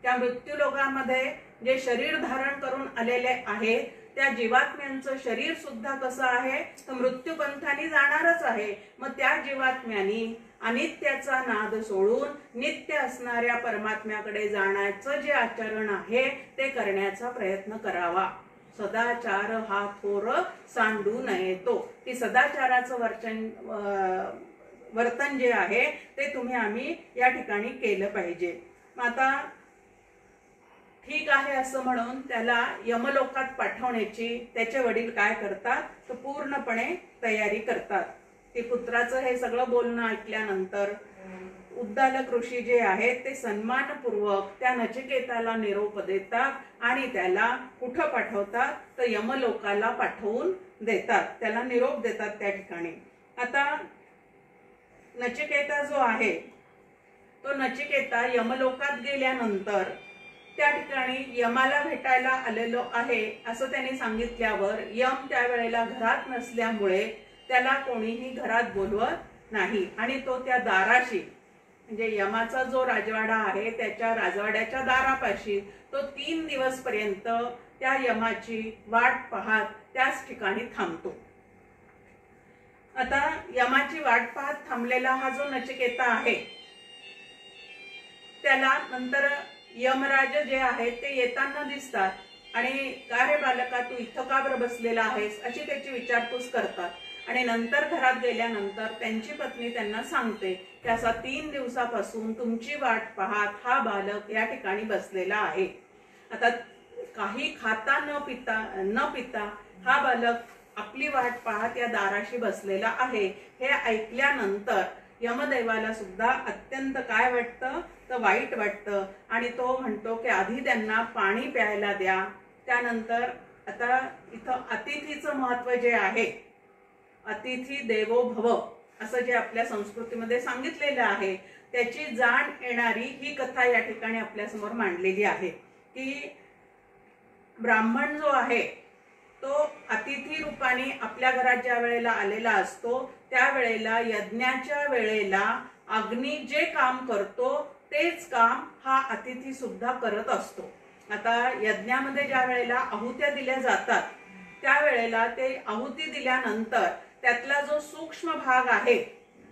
त्या मृत्यूलोकामध्ये जे शरीर धारण करून आलेले आहे त्या जीवात्म्यांचं शरीर सुद्धा कसं आहे तर मृत्यूपंथाने जाणारच आहे. मग त्या जीवात्म्यांनी अनित्याचा नाद सोडून नित्य असणाऱ्या परमात्म्याकडे जाण्याचं जे आचरण आहे ते करण्याचा प्रयत्न करावा. सदाचार हा थोर सांडू नये तो की सदाचाराचं वर्तन जे आहे ते तुम्ही आम्ही या ठिकाणी केलं पाहिजे. आता ठीक आहे असं म्हणून त्याला यमलोकात पाठवण्याची त्याचे वडील काय करतात तर पूर्णपणे तयारी करतात. की पुत्राचं हे सगळं बोलणं ऐकल्यानंतर उद्दालक ऋषी जे आहेत ते सन्मानपूर्वक त्या नचिकेताला निरोप देतात आणि त्याला कुठं पाठवतात तर यमलोकाला पाठवून देतात, त्याला निरोप देतात त्या ठिकाणी. आता नचिकेता जो आहे तो नचिकेता यमलोकात गेल्यानंतर त्या ठिकाणी यमाला भेटायला आलेलो आहे असं त्याने सांगितल्यावर यम त्यावेळेला घरात नसल्यामुळे त्याला कोणीही घरात बोलवत नाही आणि तो त्या दाराशी म्हणजे यमाचा जो राजवाडा आहे त्याच्या राजवाड्याच्या दारापाशी तो 3 दिवस पर्यंत त्या यमाची वाट पाहत त्याच ठिकाणी थांबतो. आता यमाची वाट पाहत थांबलेला हा जो नचिकेता आहे त्याला नंतर यमराज जे आहेत ते येताना दिसतात आणि का रे बालका तू इथं का बरं बसलेला आहेस अशी त्याची विचारपूस करतात आणि नंतर घरात गेल्यानंतर त्यांची पत्नी त्यांना सांगते की असा 3 दिवसापासून तुमची वाट पाहत हा बालक या ठिकाणी बसलेला आहे. आता काही खाता न पिता हा बालक आपली वाट पाहत या दाराशी बसलेला आहे. हे ऐकल्यानंतर यमदेवाला सुद्धा अत्यंत काय वाटतं तर वाईट वाटतं आणि तो म्हणतो की आधी त्यांना पाणी प्यायला द्या. त्यानंतर आता इथं अतिथीचं महत्व जे आहे, अतिथी देवो भव असं जे आपल्या संस्कृतीमध्ये सांगितलेलं आहे, त्याची जाण येणारी ही कथा या ठिकाणी आपल्या समोर मांडलेली आहे की ब्राह्मण जो आहे तो अतिथी रूपाने आपल्या घरात ज्या वेळेला आलेला असतो त्यावेळेला यज्ञाच्या वेळेला अग्नी जे काम करतो तेच काम हा अतिथी सुद्धा करत असतो. आता यज्ञामध्ये ज्या वेळेला आहुत्या दिल्या जातात त्यावेळेला ते आहुती दिल्यानंतर त्यातला जो सूक्ष्म भाग आहे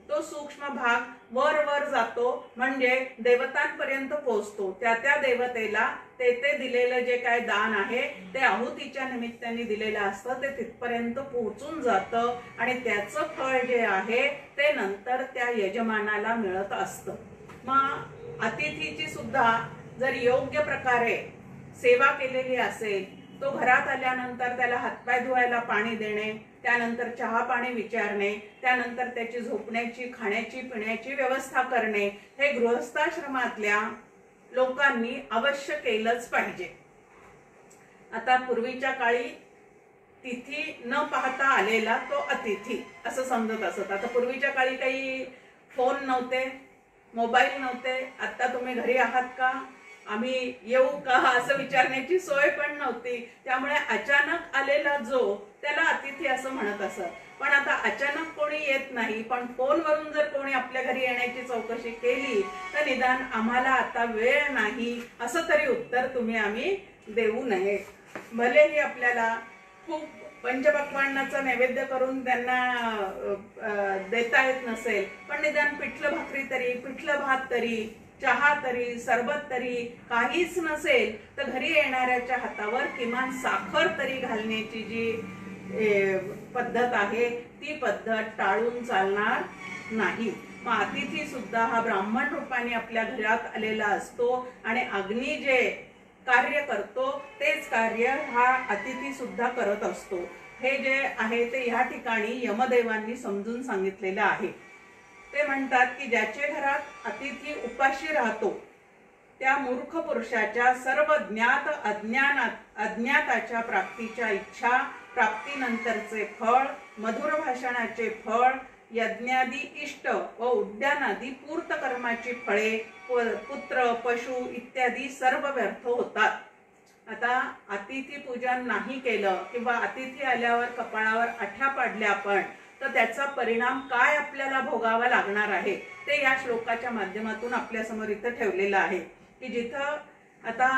तो सूक्ष्म भाग वर जातो, म्हणजे देवतांपर्यंत पोहोचतो. त्या देवतेला ते दिलेलं जे काय दान आहे ते आहुतीच्या निमित्ताने दिलेलं असतं, ते तिथपर्यंत पोहोचून जातं आणि त्याचं फळ जे आहे ते नंतर त्या यजमानाला मिळत असतं. मग अतिथीची सुद्धा जर योग्य प्रकारे सेवा केलेली असेल, तो घरात आल्यानंतर त्याला हातपाय धुवायला पाणी देणे, त्यानंतर चहा पाणी विचारणे, त्यानंतर त्याची झोपण्याची खाण्याची पिण्याची व्यवस्था करणे, हे गृहस्थाश्रमातल्या लोकांनी अवश्य केलंच पाहिजे. आता पूर्वीच्या काळी तिथी न पाहता आलेला तो अतिथी असं समजत असत. आता पूर्वीच्या काळी काही फोन नव्हते, मोबाईल नव्हते. आता तुम्ही घरी आहात का, आम्ही येऊ का असं विचारण्याची सोय पण नव्हती. त्यामुळे अचानक आलेला जो त्याला अतिथी असं म्हणत असत. पण आता अचानक कोणी येत नाही, पण फोनवरून जर कोणी आपल्या घरी येण्याची चौकशी केली तर निदान आम्हाला आता वेळ नाही असं तरी उत्तर आम्ही देऊ नये. भलेही आपल्याला खूप पंचपक्वान्नाचा नैवेद्य करून त्यांना देता येत नसेल, पण निदान पिठलं भाकरी तरी, पिठलं भात तरी, चहा तरी, सरबत तरी काहीच नसेल तर घरी येणाऱ्याच्या हातावर किमान साखर तरी घालण्याची जी पद्धत आहे ती पद्धत टाळून चालणार नाही. मग अतिथी सुद्धा हा ब्राह्मण रूपाने आपल्या घरात आलेला असतो आणि अग्नी जे कार्य करतो तेच कार्य हा अतिथी सुद्धा करत असतो. हे जे आहे ते या ठिकाणी यमदेवांनी समजून सांगितलेलं आहे. ते म्हणतात की ज्याच्या घरात अतिथी उपाशी राहतो त्या मूर्ख पुरुषाच्या सर्व ज्ञात अज्ञाताच्या प्राप्तीच्या इच्छा, प्राप्तीनंतरचे फळ, मधुर भाषणाचे फळ, यज्ञादी इष्ट व उद्यानादी पूर्त कर्माची फळे, पुत्र, पशु इत्यादी सर्व व्यर्थ होतात. आता अतिथी पूजन नाही केलं किंवा अतिथी आल्यावर कपाळावर आठ्या पाडल्या आपण तर त्याचा परिणाम काय आपल्याला भोगावा लागणार आहे ते या श्लोकाच्या माध्यमातून आपल्या समोर इथं ठेवलेलं आहे की जिथं आता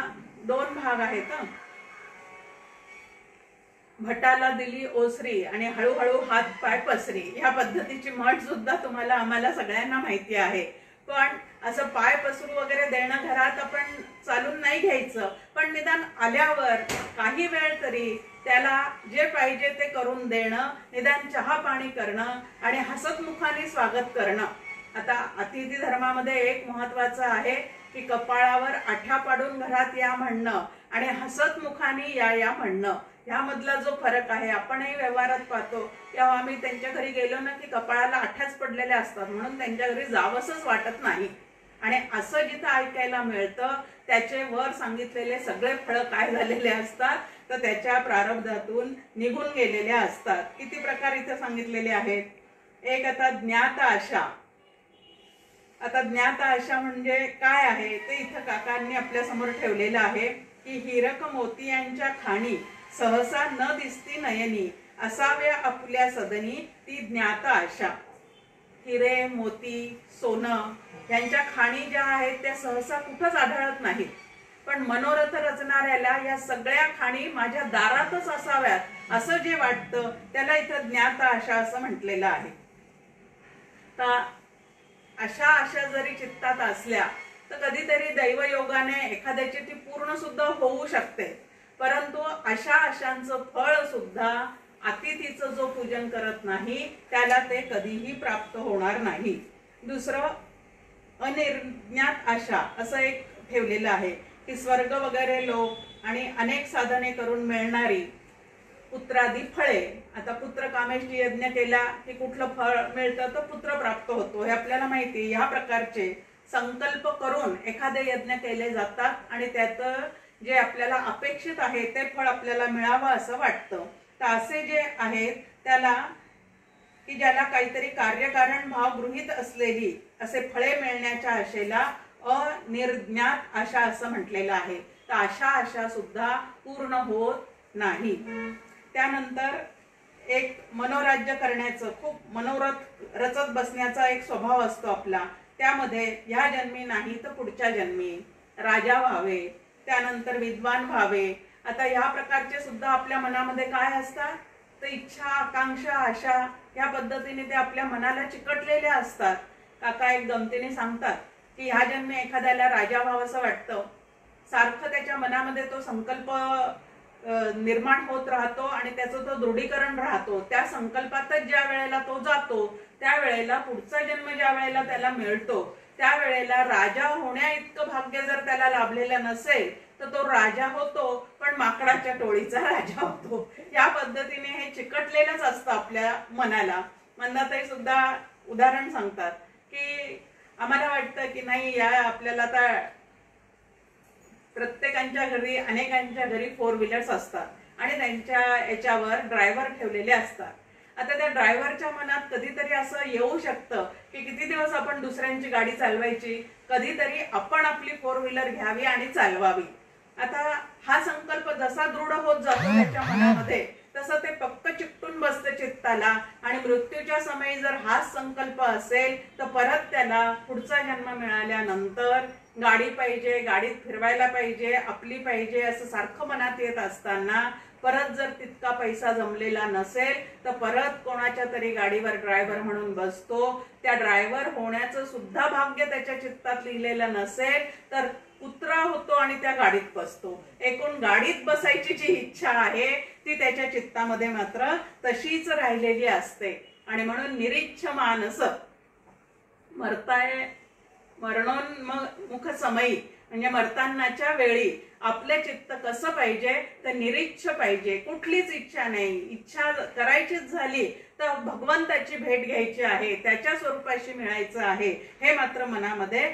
2 भाग आहेत. भटाला दिली ओसरी आणि हळूहळू हात पाय पसरी ह्या पद्धतीची म्हण सुद्धा तुम्हाला आम्हाला सगळ्यांना माहिती आहे. पण असं पाय पसरू वगैरे देणं घरात आपण चालून नाही घ्यायचं, पण निदान आल्यावर काही वेळ तरी त्याला जे पाहिजे ते करून देणं, निदान चहा पाणी करणं आणि हसतमुखाने स्वागत करणं. आता अतिथी धर्मामध्ये एक महत्वाचं आहे की कपाळावर आठ्या पाडून घरात या म्हणणं आणि हसतमुखाने या म्हणणं, ह्यामधला जो फरक आहे आपणही व्यवहारात पाहतो. तेव्हा आम्ही त्यांच्या घरी गेलो ना की कपाळाला आठ्याच पडलेल्या असतात म्हणून त्यांच्या घरी जावंसच वाटत नाही. आणि असं जिथं ऐकायला मिळतं त्याचे वर सांगितलेले सगळे फळं काय झालेले असतात तर त्याच्या प्रारब्धातून निघून गेलेल्या असतात. किती प्रकार इथे सांगितलेले आहेत. एक आता ज्ञात आशा. आता ज्ञात आशा म्हणजे काय आहे ते इथं काकांनी आपल्या समोर ठेवलेलं आहे की हिरक मोतियांच्या खाणी सहसा न दिसती नयनी, असाव्या आपल्या सदनी ती ज्ञात आशा. हिरे, मोती, सोनं यांच्या खाणी ज्या आहेत त्या सहसा कुठंच आढळत नाहीत, पण मनोरथ रचणाऱ्याला या सगळ्या खाणी माझ्या दारातच असाव्यात असं जे वाटतं त्याला इथं ज्ञात आशा असं म्हटलेलं आहे. तर अशा आशा जरी चित्तात असल्या तर कधीतरी दैवयोगाने एखाद्याची ती पूर्ण सुद्धा होऊ शकते, परंतु अशा आशांचं फळ सुद्धा अतिथीचं जो पूजन करत नाही त्याला ते कधीही प्राप्त होणार नाही. दुसरं, अनिर्ज्ञात आशा असं एक ठेवलेलं आहे की स्वर्ग वगैरे लोक आणि अनेक साधने करून मिळणारी पुत्रादी फळे. आता पुत्र कामेष्टी यज्ञ केला की कुठलं फळ मिळतं, तर पुत्र प्राप्त होतो हे आपल्याला माहिती. ह्या प्रकारचे संकल्प करून एखादे यज्ञ केले जातात आणि त्यात जे आपल्याला अपेक्षित आहे ते फळ आपल्याला मिळावं असं वाटतं. तर असे जे आहेत त्याला, की ज्याला काहीतरी कार्यकारण भाव गृहीत असलेली असे फळे मिळण्याच्या आशेला अनिर्ज्ञात आशा असं म्हटलेलं आहे. तर अशा आशा सुद्धा पूर्ण होत नाही. त्यानंतर एक मनोराज्य करण्याचं, खूप मनोरथ रचत बसण्याचा एक स्वभाव असतो आपला. त्यामध्ये ह्या जन्मी नाही तर पुढच्या जन्मी राजा व्हावे, त्यानंतर विद्वान व्हावे. आता ह्या प्रकारचे सुद्धा आपल्या मनामध्ये काय असतात, तर इच्छा, आकांक्षा, आशा या पद्धतीने ते आपल्या मनाला चिकटलेले असतात. काका एक गमतीने सांगतात की ह्या जन्मी एखाद्याला राजा व्हावंसं वाटतं, सारखं त्याच्या मनामध्ये तो संकल्प निर्माण होत राहतो आणि त्याचं तो दृढीकरण राहतो. त्या संकल्पातच ज्या वेळेला तो जातो त्यावेळेला पुढचा जन्म ज्या वेळेला त्याला मिळतो त्यावेळेला राजा होण्या इतकं भाग्य जर त्याला लाभलेलं नसेल तर तो राजा होतो पण माकडाच्या टोळीचा राजा होतो. या पद्धतीने हे चिकटलेलंच असतं आपल्या मनाला. मंदाताई सुद्धा उदाहरण सांगतात की आम्हाला वाटतं की नाही, या आपल्याला आता प्रत्येकाच्या घरी, अनेकांच्या घरी 4 व्हीलर्स असतात आणि त्यांच्या याच्यावर ड्रायव्हर ठेवलेले असतात. आता त्या ड्रायव्हरच्या मनात कधीतरी असं येऊ शकतं की किती दिवस आपण दुसऱ्यांची गाडी चालवायची, कधीतरी आपण आपली 4 व्हीलर घ्यावी आणि चालवावी. आता हा संकल्प जसा दृढ होत जातो त्याच्या मनामध्ये तसं ते पक्क चिकटून बसतं चित्ताला आणि मृत्यूच्या समयी जर हाच संकल्प असेल तर परत त्याला पुढचा जन्म मिळाल्यानंतर गाडी पाहिजे, गाडीत फिरवायला पाहिजे, आपली पाहिजे असं सारखं मनात येत असताना परत जर तितका पैसा जमलेला नसेल तर परत कोणाच्या तरी गाडीवर ड्रायव्हर म्हणून बसतो. त्या ड्रायव्हर होण्याचं सुद्धा भाग्य त्याच्या चित्तात लिहिलेलं नसेल तर कुत्रा होतो आणि त्या गाडीत बसतो. एकूण गाडीत बसायची जी इच्छा आहे ती त्याच्या चित्तामध्ये मात्र तशीच राहिलेली असते. आणि म्हणून निरीच्छ मानस मरताय मरणोन्मुख समयी, म्हणजे मरतानाच्या वेळी आपले चित्त कसं पाहिजे तर निरीच्छ पाहिजे. कुठलीच इच्छा नाही, इच्छा करायचीच झाली तर भगवंताची भेट घ्यायची आहे, त्याच्या स्वरूपाशी मिळायचं आहे, हे मात्र मनामध्ये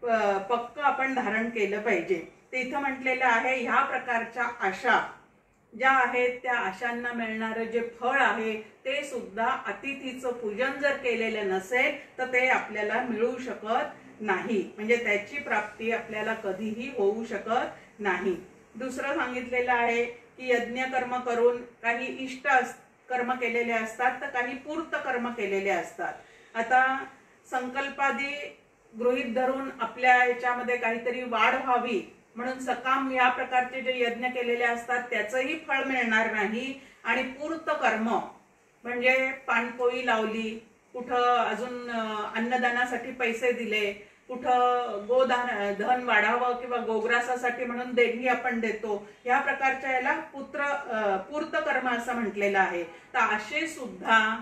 पक्क आपण धारण केलं पाहिजे. ते इथं म्हटलेलं आहे ह्या प्रकारच्या आशा ज्या आहेत त्या आशांना मिळणारं जे फळ आहे ते सुद्धा अतिथीचं पूजन जर केलेलं नसेल तर ते आपल्याला मिळू शकत नाही, म्हणजे त्याची प्राप्ती आपल्याला कधीही होऊ शकत नाही. दुसरं सांगितलेलं आहे की यज्ञ कर्म करून काही इष्ट कर्म केलेले असतात तर काही पूर्त कर्म केलेले असतात. आता संकल्पादी गृहीत धरून आपल्या याच्यामध्ये काहीतरी वाढ व्हावी म्हणून सकाम या प्रकारचे जे यज्ञ केलेले असतात त्याचंही फळ मिळणार नाही. आणि पूर्त कर्म म्हणजे पाणपोई लावली, कुठं अजून अन्नदानासाठी पैसे दिले, कुठं गोदान धन वाढावं किंवा गोग्रासासाठी म्हणून देणगी आपण देतो, या प्रकारच्या याला पूर्त कर्म असं म्हटलेलं आहे. तर असे सुद्धा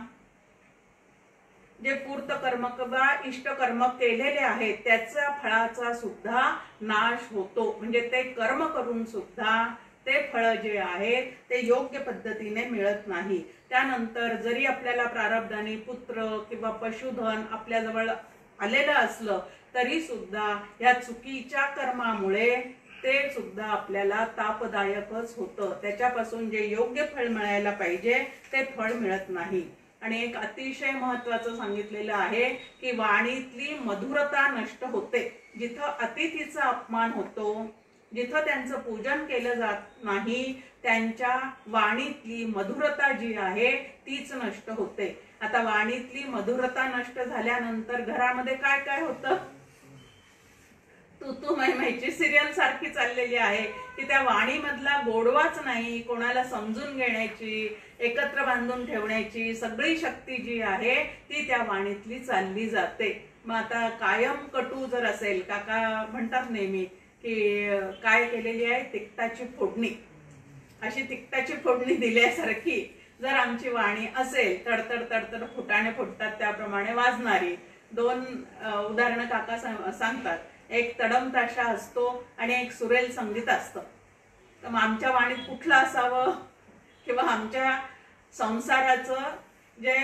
जे पूर्त कर्म किंवा इष्ट कर्म केलेले आहेत त्याचा फळाचा सुद्धा नाश होतो, म्हणजे ते कर्म करून सुद्धा ते फळ जे आहे ते योग्य पद्धतीने मिळत नाही. त्यानंतर जरी आपल्याला प्रारब्धाने पुत्र किंवा पशुधन आपल्याजवळ आलेलं असलं तरी सुद्धा या चुकीच्या कर्मामुळे ते सुद्धा आपल्याला तापदायकच होतं. त्याच्यापासून जे योग्य फळ मिळायला पाहिजे ते फळ मिळत नाही. आणि एक अतिशय महत्त्वाचं सांगितलेलं आहे की वाणीतली मधुरता नष्ट होते. जिथं अतिथीचा अपमान होतो, जिथं त्यांचं पूजन केलं जात नाही, त्यांच्या वाणीतली मधुरता जी आहे तीच नष्ट होते. आता वाणीतली मधुरता नष्ट झाल्यानंतर घरामध्ये काय काय होतं, तू मैची सिरियल सारखी चाललेली आहे की त्या वाणीमधला गोडवाच नाही, कोणाला समजून घेण्याची, एकत्र बांधून ठेवण्याची सगळी शक्ती जी आहे ती त्या वाणीतली चालली जाते. मग आता कायम कटू जर असेल, काका म्हणतात नेहमी की काय केलेली आहे तिखटाची फोडणी, अशी तिखटाची फोडणी दिल्यासारखी जर आमची वाणी असेल तडतड तडतड फुटाणे फुटतात त्याप्रमाणे वाजणारी, दोन उदाहरणं काका सांगतात. एक तडम ताशा असतो आणि एक सुरेल संगीत असतं. तर मग आमच्या वाणीत कुठलं असावं, किंवा आमच्या संसाराचं जे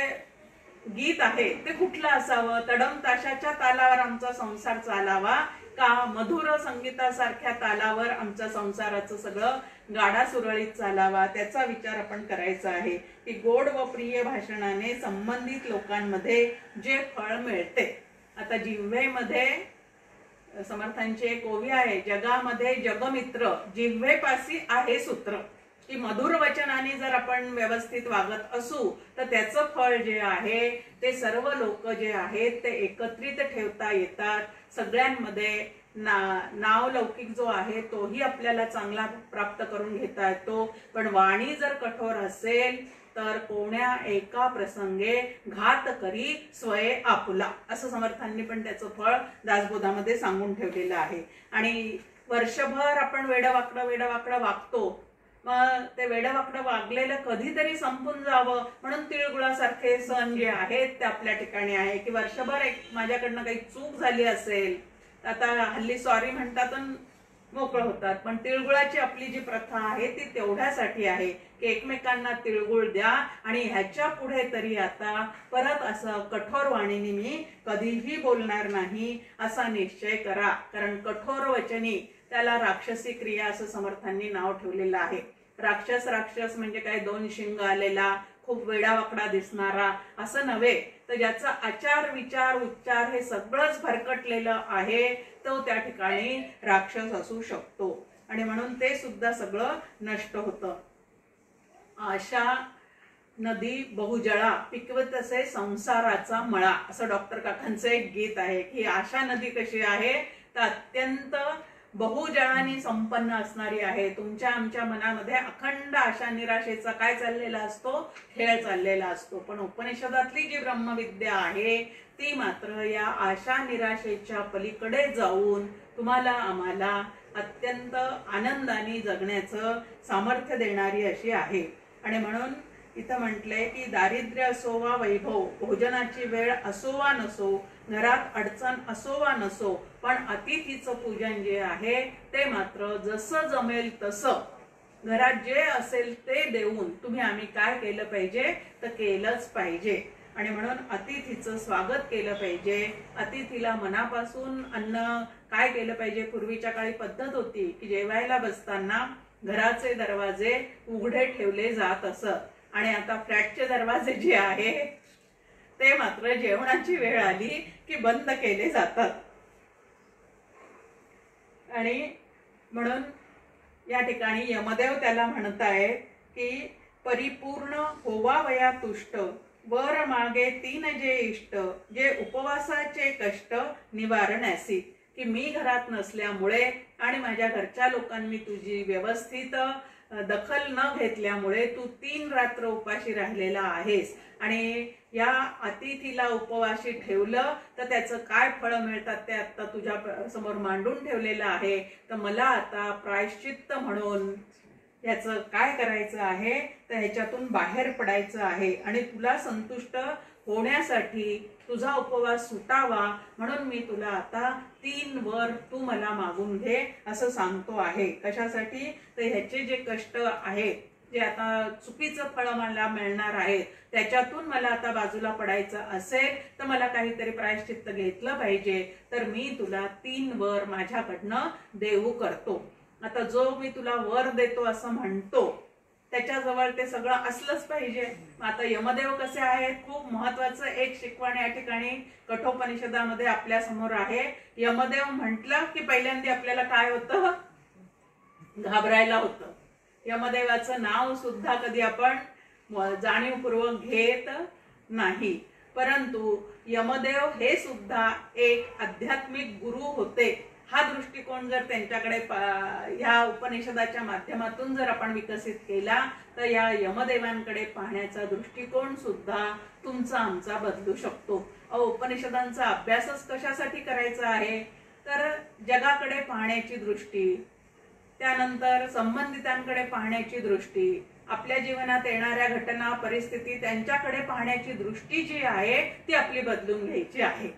गीत आहे ते कुठलं असावं? तडम ताशाच्या तालावर आमचा संसार चालावा का मधुर संगीतासारख्या तालावर आमच्या संसाराचं सगळं गाडा सुरळीत चालावा? त्याचा विचार आपण करायचा आहे की गोड व प्रिय भाषणाने संबंधित लोकांमध्ये जे फळ मिळते. आता जिव्हेमध्ये समर्थांची एक ओवी आहे, जगामध्ये जगमित्र जिव्हेपासी आहे सूत्र, की मधुर वचनाने जर आपण व्यवस्थित वागत असू तर त्याचं फळ जे आहे ते सर्व लोक जे आहेत ते एकत्रित ठेवता येतात. सगळ्यांमध्ये नाव लौकिक जो आहे तोही आपल्याला चांगला प्राप्त करून घेता येतो. पण वाणी जर कठोर असेल तर कोण्या एका प्रसंगे घात करी स्वये आपुला, असं समर्थांनी पण त्याचं फळ दासबोधामध्ये सांगून ठेवलेलं आहे. आणि वर्षभर आपण वेडवाकडं वागतो, मग ते वेडवाकडं वागलेलं कधीतरी संपून जावं म्हणून तिळगुळासारखे सण जे आहेत ते आपल्या ठिकाणी आहे. की वर्षभर माझ्याकडनं काही चूक झाली असेल, आता हल्ली सॉरी म्हणतात आणि मोकळं होतात, पण तिळगुळाची आपली जी प्रथा आहे ती तेवढ्यासाठी आहे की एकमेकांना तिळगुळ द्या आणि ह्याच्या पुढे तरी आता परत असं कठोर वाणीने मी कधीही बोलणार नाही असा निश्चय करा. कारण कठोर वचनी त्याला राक्षसी क्रिया असं समर्थांनी नाव ठेवलेलं आहे. राक्षस म्हणजे काय, दोन शिंग आलेला, खूप वेडावाकडा दिसणारा असं नव्हे, तर ज्याचा आचार विचार उच्चार हे सगळंच भरकटलेलं आहे तो त्या ठिकाणी राक्षस असू शकतो. आणि म्हणून ते सुद्धा सगळं नष्ट होतं. आशा नदी बहुजळा पिकवत असे संसाराचा मळा, असं डॉक्टर काकांचं एक गीत आहे. की आशा नदी कशी आहे तर अत्यंत बहुजळाने संपन्न असणारी आहे. तुमच्या आमच्या मनामध्ये अखंड आशा निराशेचा काय चाललेला असतो, खेळ चाललेला असतो. पण उपनिषदातली जी ब्रह्मविद्या आहे ती मात्र या आशा निराशेच्या पलीकडे जाऊन तुम्हाला आम्हाला अत्यंत आनंदाने जगण्याचं सामर्थ्य देणारी अशी आहे. आणि म्हणून इथं म्हटलंय की दारिद्र्य असो वा वैभव, भोजनाची वेळ असो वा नसो, घरात अडचण असो वा नसो, पण अतिथीचं पूजन जे आहे ते मात्र जसं जमेल तसं घरात जे असेल ते देऊन तुम्ही आम्ही काय केलं पाहिजे तर केलंच पाहिजे. आणि म्हणून अतिथीचं स्वागत केलं पाहिजे. अतिथीला मनापासून अन्न काय केलं पाहिजे, पूर्वीच्या काळी पद्धत होती की जेवायला बसताना घराचे दरवाजे उघडे ठेवले जात असत, आणि आता फ्लॅटचे दरवाजे जे आहे ते मात्र जेवणाची वेळ आली की बंद केले जातात. आणि म्हणून या ठिकाणी यमदेव त्याला म्हणतायत की परिपूर्ण होवावया तुष्ट, वर मागे तीन जे इष्ट, जे उपवासाचे कष्ट निवारण्यासी. की मी घरात नसल्यामुळे आणि माझ्या घरच्या लोकांनी तुझी व्यवस्थित दखल न घेतल्यामुळे तू 3 रात्र उपाशी राहिलेला आहेस, आणि या अतिथीला उपवाशी ठेवलं तर त्याचं काय फळ मिळतात ते आता तुझ्या समोर मांडून ठेवलेलं आहे. तर मला आता प्रायश्चित्त म्हणून ह्याचं काय करायचं आहे तर ह्याच्यातून बाहेर पडायचं आहे, आणि तुला संतुष्ट होण्यासाठी तुझा उपवास सुटावा म्हणून मी तुला आता 3 वर तू मला मागून घे असं सांगतो आहे. कशासाठी तर ह्याचे जे कष्ट आहेत, जे आता चुकीचं फळ मला मिळणार आहे त्याच्यातून मला आता बाजूला पडायचं असेल तर मला काहीतरी प्रायश्चित्त घेतलं पाहिजे, तर मी तुला 3 वर माझ्याकडनं देऊ करतो. आता जो मी तुला वर देतो असं म्हणतो त्याच्याजवळ ते सगळं असलंच पाहिजे. आता यमदेव कसे आहेत, खूप महत्वाचं एक शिकवण या ठिकाणी कठोपनिषदामध्ये आपल्या समोर आहे. यमदेव म्हटलं की पहिल्यांदा आपल्याला काय होतं, घाबरायला होतं. यमदेवाचं नाव सुद्धा कधी आपण जाणीवपूर्वक घेत नाही, परंतु यमदेव हे सुद्धा एक आध्यात्मिक गुरु होते. हा दृष्टिकोन जर त्यांच्याकडे ह्या उपनिषदाच्या माध्यमातून जर आपण विकसित केला तर या यमदेवांकडे पाहण्याचा दृष्टिकोन सुद्धा तुमचा आमचा बदलू शकतो. उपनिषदांचा अभ्यासच कशासाठी करायचा आहे तर जगाकडे पाहण्याची दृष्टी, त्यानंतर संबंधितांकडे पाहण्याची दृष्टी, आपल्या जीवनात येणाऱ्या घटना परिस्थिती त्यांच्याकडे पाहण्याची दृष्टी जी आहे ती आपली बदलून घ्यायची आहे.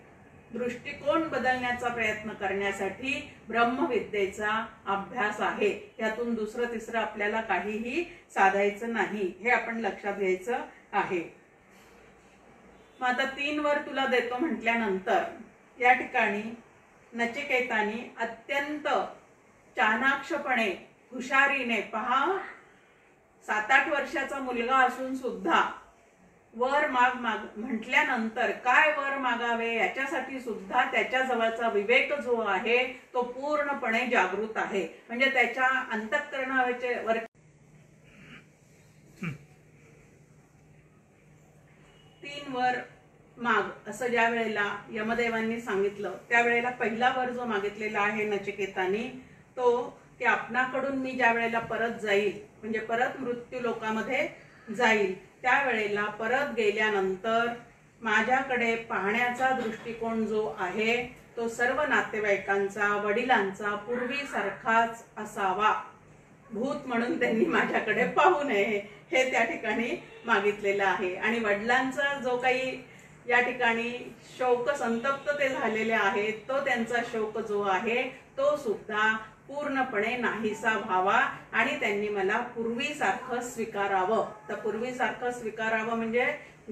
दृष्टिकोन बदलण्याचा प्रयत्न करण्यासाठी ब्रह्मविद्येचा अभ्यास आहे. यातून दुसरं तिसरं आपल्याला काहीही साधायचं नाही, हे आपण लक्षात घ्यायचं आहे. मग आता 3 वर तुला देतो म्हटल्यानंतर या ठिकाणी नचिकेतानी अत्यंत चाणाक्षपणे हुशारीने, पहा 7-8 वर्षाचा मुलगा असून सुद्धा वर माग म्हटल्यानंतर काय वर मागावे याच्यासाठी सुद्धा त्याच्या जवळचा विवेक जो आहे तो पूर्णपणे जागृत आहे. म्हणजे त्याच्या अंतःकरणावर 3 वर माग असं ज्या वेळेला यमदेवांनी सांगितलं त्यावेळेला पहिला वर जो मागितलेला आहे नचिकेतानी तो की आपणाकडून मी ज्या वेळेला परत जाईल म्हणजे परत मृत्यू लोकामध्ये जाईल त्यावेळेला परत गेल्यानंतर माझ्याकडे पाहण्याचा दृष्टिकोन जो आहे तो सर्व नातेवाईकांचा वडिलांचा पूर्वीसारखाच असावा. भूत म्हणून त्यांनी माझ्याकडे पाहू नये हे त्या ठिकाणी मागितलेलं आहे. आणि वडिलांचा जो काही या ठिकाणी शोक संतप्त ते झालेले आहेत तो त्यांचा शोक जो आहे तो सुद्धा पूर्णपणे नाहीसा व्हावा आणि त्यांनी मला पूर्वीसारखं स्वीकारावं. तर पूर्वीसारखं स्वीकारावं म्हणजे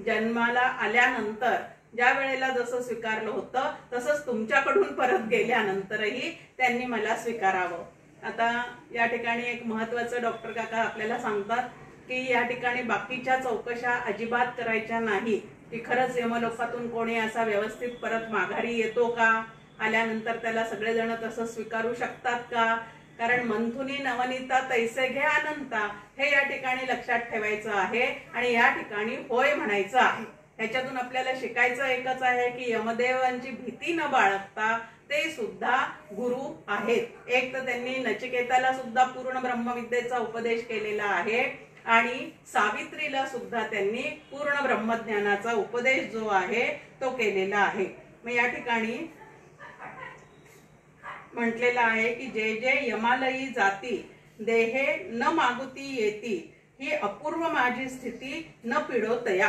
जन्माला आल्यानंतर ज्या वेळेला जसं स्वीकारलं होतं तसंच तुमच्याकडून परत गेल्यानंतरही त्यांनी मला स्वीकारावं. आता या ठिकाणी एक महत्वाचं डॉक्टर काका आपल्याला सांगतात की या ठिकाणी बाकीच्या चौकशा अजिबात करायच्या नाही की खरंच यमलोकातून कोणी असा व्यवस्थित परत माघारी येतो का, आल्यानंतर त्याला सगळेजण तसं स्वीकारू शकतात का, कारण मंथुनी नवनीता तैसे घे अनंता हे या ठिकाणी लक्षात ठेवायचं आहे आणि या ठिकाणी होय म्हणायचं आहे. ह्याच्यातून आपल्याला शिकायचं एकच आहे की यमदेवांची भीती न बाळगता ते सुद्धा गुरु आहेत. एक तर त्यांनी नचिकेताला सुद्धा पूर्ण ब्रह्मविद्येचा उपदेश केलेला आहे आणि सावित्रीला सुद्धा त्यांनी पूर्ण ब्रह्मज्ञानाचा उपदेश जो आहे तो केलेला आहे. मग या ठिकाणी म्हटलेलं आहे की जे जे यमालयी जाती देहे न मागुती येती ही अपूर्व माझी स्थिती न पिडोतया,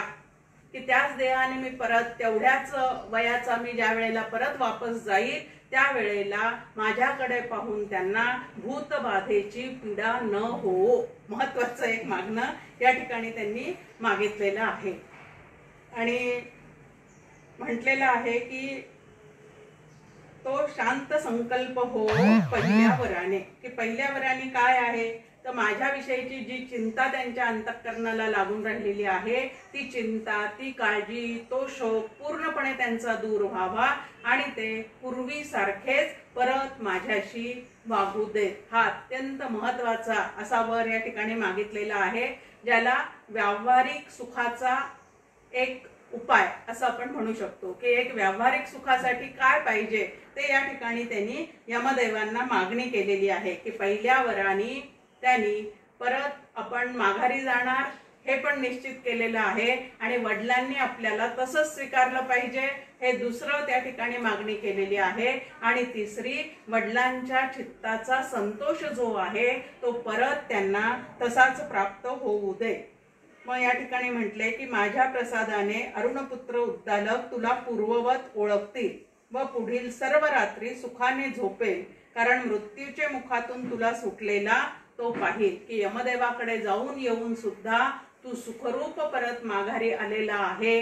की त्याच देहाने मी परत तेवढ्याच वयाचा मी ज्या वेळेला परत वापस जाईल त्यावेळेला माझ्याकडे पाहून त्यांना भूतबाधेची पीडा न हो. महत्वाचं एक मागणं या ठिकाणी त्यांनी मागितलेलं आहे. आणि म्हटलेलं आहे की तो शांत संकल्प हो पहिल्या वराने, की पहिल्या वराने काय आहे तर माझ्याविषयीची जी चिंता त्यांच्या अंतःकरणाला लागून राहिलेली आहे ती चिंता ती काळजी तो शोक पूर्णपणे त्यांचा दूर व्हावा आणि ते पूर्वीसारखेच परत माझ्याशी वागू देत. हा अत्यंत महत्वाचा असा वर या ठिकाणी मागितलेला आहे ज्याला व्यावहारिक सुखाचा एक उपाय असं आपण म्हणू शकतो की एक व्यावहारिक सुखासाठी काय पाहिजे ते या ठिकाणी त्यांनी यमदेवांना मागणी केलेली आहे की पहिल्या वराने त्यांनी परत आपण माघारी जाणार हे पण निश्चित केलेलं आहे आणि वडिलांनी आपल्याला तसंच स्वीकारलं पाहिजे हे दुसरं त्या ठिकाणी मागणी केलेली आहे. आणि तिसरी वडिलांच्या चित्ताचा संतोष जो आहे तो परत त्यांना तसाच प्राप्त होऊ दे. मग या ठिकाणी म्हटले की माझ्या प्रसादाने अरुणपुत्र उद्दालक तुला पूर्ववत ओळखतील व पुढील सर्व रात्री सुखाने झोपेल, कारण मृत्यूच्या मुखातून तुला सुटलेला तो पाहिल. की यमदेवाकडे जाऊन येऊन सुद्धा तू सुखरूप परत माघारी आलेला आहे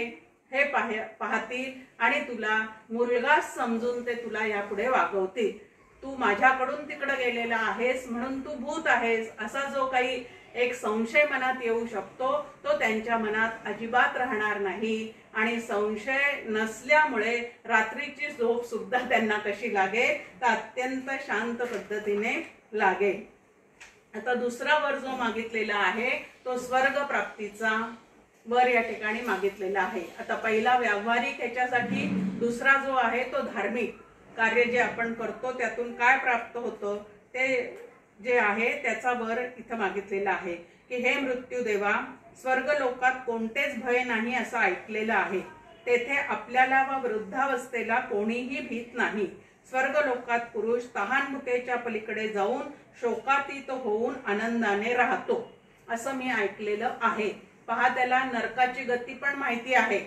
हे पाहतील आणि तुला मुलगा समजून ते तुला यापुढे वागवतील. तू माझ्याकडून तिकडे गेलेला आहेस म्हणून तू भूत आहेस असा जो काही एक संशय मनात येऊ शकतो तो त्यांच्या मनात अजिबात राहणार नाही. आणि संशय नसल्यामुळे रात्रीची झोप सुद्धा त्यांना कशी लागेल तर अत्यंत शांत पद्धतीने लागेल. आता दुसरा वर जो मागितलेला आहे तो स्वर्ग प्राप्तीचा वर या ठिकाणी मागितलेला आहे. आता पहिला व्यावहारिक याच्यासाठी, दुसरा जो आहे तो धार्मिक कार्य जे आपण करतो त्यातून काय प्राप्त होतं ते जे आहे त्याचा वर इथं मागितलेला आहे की हे मृत्यूदेवा स्वर्ग लोकात कोणतेच भय नाही असं ऐकलेलं आहे. तेथे आपल्याला व वृद्धावस्थेला कोणीही भीत नाही. स्वर्ग लोकात पुरुष तहान भुकेच्या पलीकडे जाऊन शोकातीत होऊन आनंदाने राहतो असं मी ऐकलेलं आहे. पहा, त्याला नरकाची गती पण माहिती आहे,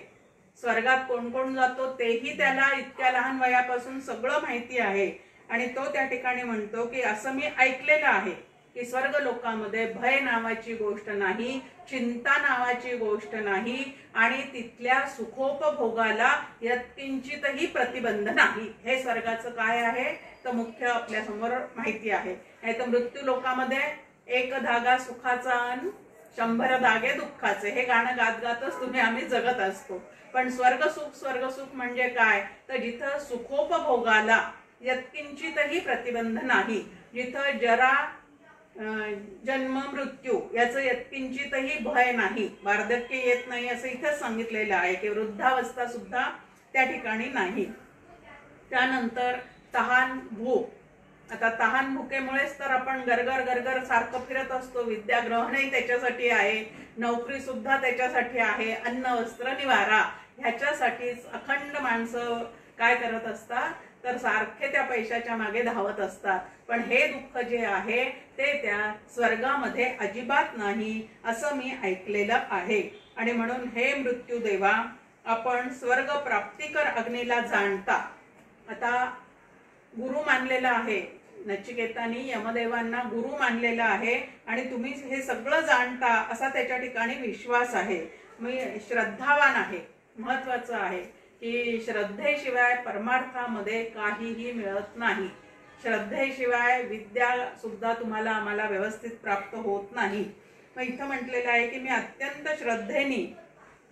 स्वर्गात कोण कोण जातो तेही त्याला इतक्या लहान वयापासून सगळं माहिती आहे. आणि तो त्या ठिकाणी म्हणतो की असं मी ऐकलेलं आहे की स्वर्ग लोकांमध्ये भय नावाची गोष्ट नाही, चिंता नावाची गोष्ट नाही आणि तिथल्या सुखोपभोगाला यत्किंचितही प्रतिबंध नाही. हे स्वर्गाचं काय आहे तर मुख्य आपल्या समोर माहिती आहे. नाही तर मृत्यू लोकांमध्ये एक धागा सुखाचा अन 100 धागे दुःखाचे, हे गाणं गात गातच आम्ही जगत असतो. पण स्वर्गसुख म्हणजे काय तर जिथं सुखोपभोगाला यत्किंचितही प्रतिबंध नाही, जिथं जरा जन्म मृत्यू याचं यत्किंचितही भय नाही, वार्धक्य येत नाही असं इथं सांगितलेलं आहे की वृद्धावस्था सुद्धा त्या ठिकाणी नाही. त्यानंतर तहान भूक. आता तहान भुकेमुळेच तर आपण गरगर सारखं फिरत असतो. विद्याग्रहणही त्याच्यासाठी आहे, नोकरी सुद्धा त्याच्यासाठी आहे, अन्न वस्त्र निवारा ह्याच्यासाठीच अखंड माणसं काय करत असतात तर सारखे त्या पैशाच्या मागे धावत असतात. पण हे दुःख जे आहे ते त्या स्वर्गामध्ये अजिबात नाही असं मी ऐकलेलं आहे. आणि म्हणून हे मृत्यूदेवा, आपण स्वर्ग प्राप्तिकर अग्नीला जाणता. आता गुरु मानलेला आहे, नचिकेतानी यमदेवांना गुरु मानलेला आहे आणि तुम्ही हे सगळं जाणता असा त्याच्या ठिकाणी विश्वास आहे. मी श्रद्धावान आहे. महत्वाचं आहे की श्रद्धेशिवाय परमार्थामध्ये काहीही मिळत नाही. श्रद्धेशिवाय विद्या सुद्धा आम्हाला व्यवस्थित प्राप्त होत नाही. मग इथं म्हटलेलं आहे की मी अत्यंत श्रद्धेने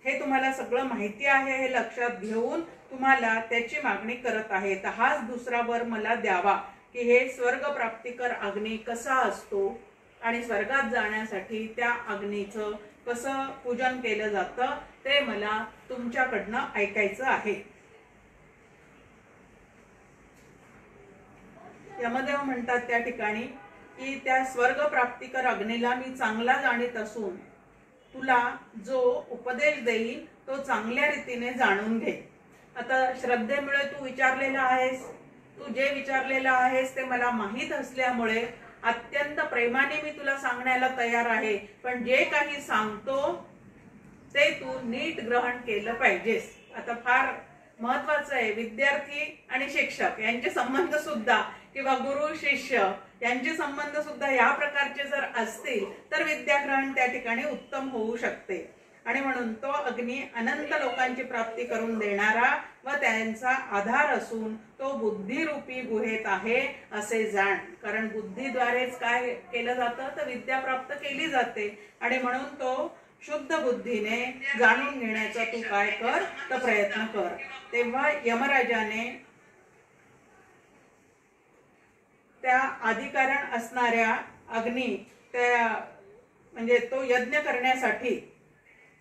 हे तुम्हाला सगळं माहिती आहे हे लक्षात घेऊन तुम्हाला त्याची मागणी करत आहे. तर हाच दुसरा वर मला द्यावा की हे स्वर्ग प्राप्तिकर अग्नी कसा असतो आणि स्वर्गात जाण्यासाठी त्या अग्नीचं कसं पूजन केलं जातं ते मला तुमच्याकडनं ऐकायचं आहे. यमदेव म्हणतात त्या ठिकाणी की त्या स्वर्ग प्राप्तिकर अग्नीला मी चांगला जाणीत असून तुला जो उपदेश देईल तो चांगल्या रीतीने जाणून घे. आता श्रद्धेमुळे तू विचारलेला आहेस, तू जे विचारलेलं आहेस ते मला माहीत असल्यामुळे अत्यंत प्रेमाने मी तुला सांगण्याला तयार आहे. पण जे काही सांगतो ते तू नीट ग्रहण केलं पाहिजेस. आता फार महत्वाचं आहे, विद्यार्थी आणि शिक्षक यांचे संबंध सुद्धा किंवा गुरु शिष्य यांचे संबंध सुद्धा या प्रकारचे जर असतील तर विद्याग्रहण त्या ठिकाणी उत्तम होऊ शकते. आणि म्हणून तो अग्नी अनंत लोकांची प्राप्ती करून देणारा व त्यांचा आधार असून तो बुद्धिरूपी गुहेत आहे असे जाण. कारण बुद्धीद्वारेच काय केलं जातं तर विद्या प्राप्त केली जाते. आणि म्हणून तो शुद्ध बुद्धीने जाणून घेण्याचा तू काय कर तर प्रयत्न कर. तेव्हा यमराजाने त्या अधिकारण असणाऱ्या अग्नी त्या म्हणजे तो यज्ञ करण्यासाठी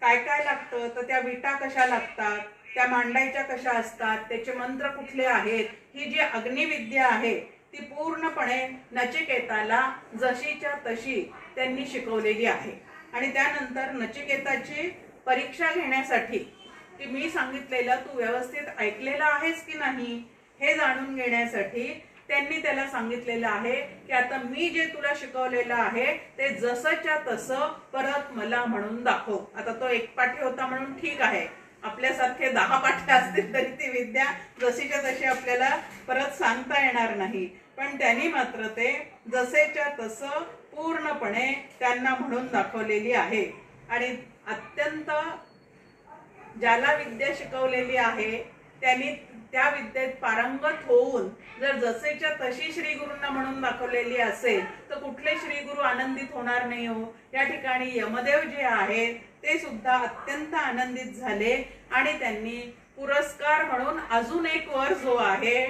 काय काय लागतं तर त्या विटा कशा लागतात, त्या मांडायच्या कशा असतात, त्याचे मंत्र कुठले आहेत, ही जी अग्निविद्या आहे ती पूर्णपणे नचिकेताला जशीच्या तशी त्यांनी शिकवलेली आहे. आणि त्यानंतर नचिकेताची परीक्षा घेण्यासाठी की मी सांगितलेलं तू व्यवस्थित ऐकलेलं आहेस की नाही हे जाणून घेण्यासाठी त्यांनी त्याला सांगितलेलं आहे की आता मी जे तुला शिकवलेलं आहे ते जसंच्या तसं परत मला म्हणून दाखव. आता तो एक पाठी होता म्हणून ठीक आहे, आपल्यासारखे 10 पाठी असतील तरी ती विद्या जशीच्या तशी आपल्याला परत सांगता येणार नाही. पण त्यांनी मात्र ते जसेच्या तसं पूर्णपणे त्यांना म्हणून दाखवलेली आहे. आणि अत्यंत ज्याला विद्या शिकवलेली आहे त्यांनी त्या विद्येत पारंगत होऊन जर जसेच्या तशी श्री गुरूंना म्हणून दाखवलेली असेल तर कुठले श्री गुरु आनंदित होणार नाही हो. या ठिकाणी यमदेव जे आहेत ते सुद्धा अत्यंत आनंदित झाले आणि त्यांनी पुरस्कार म्हणून अजून एक वर जो आहे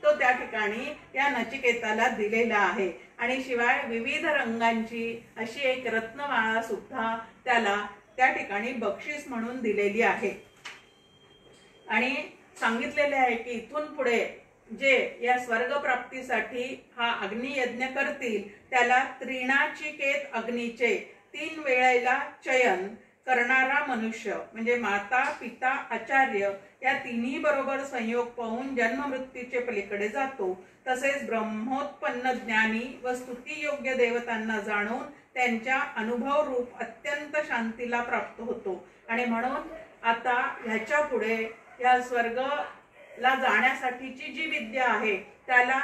तो त्या ठिकाणी या नचिकेताला दिलेला आहे. आणि शिवाय विविध रंगांची अशी एक रत्नमाळा सुद्धा त्याला त्या ठिकाणी बक्षीस म्हणून दिलेली आहे. आणि सांगितलेले आहे की इथून पुढे जे या स्वर्ग प्राप्तीसाठी हा अग्नियज्ञ करतील त्याला त्रिणाचिकेत अग्नीचे 3 वेळेला चयन करणारा मनुष्य म्हणजे माता पिता आचार्य या तिन्ही बरोबर संयोग पाहून जन्ममृत्यूचे पलीकडे जातो. तसेच ब्रह्मोत्पन्न ज्ञानी व स्तुती योग्य देवतांना जाणून त्यांच्या अनुभव रूप अत्यंत शांतीला प्राप्त होतो. आणि म्हणून आता ह्याच्या पुढे या स्वर्गला जाण्यासाठीची जी विद्या आहे त्याला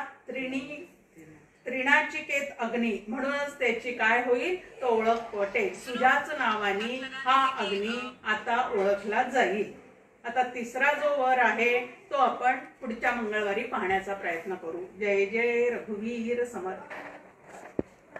त्रिणाचिकेत अग्नी म्हणूनच त्याची काय होईल तो ओळख पटेल. तुझ्याच नावाने हा अग्नी आता ओळखला जाईल. आता तिसरा जो वर आहे तो आपण पुढच्या मंगळवारी पाहण्याचा प्रयत्न करू. जय जय रघुवीर समर्थ.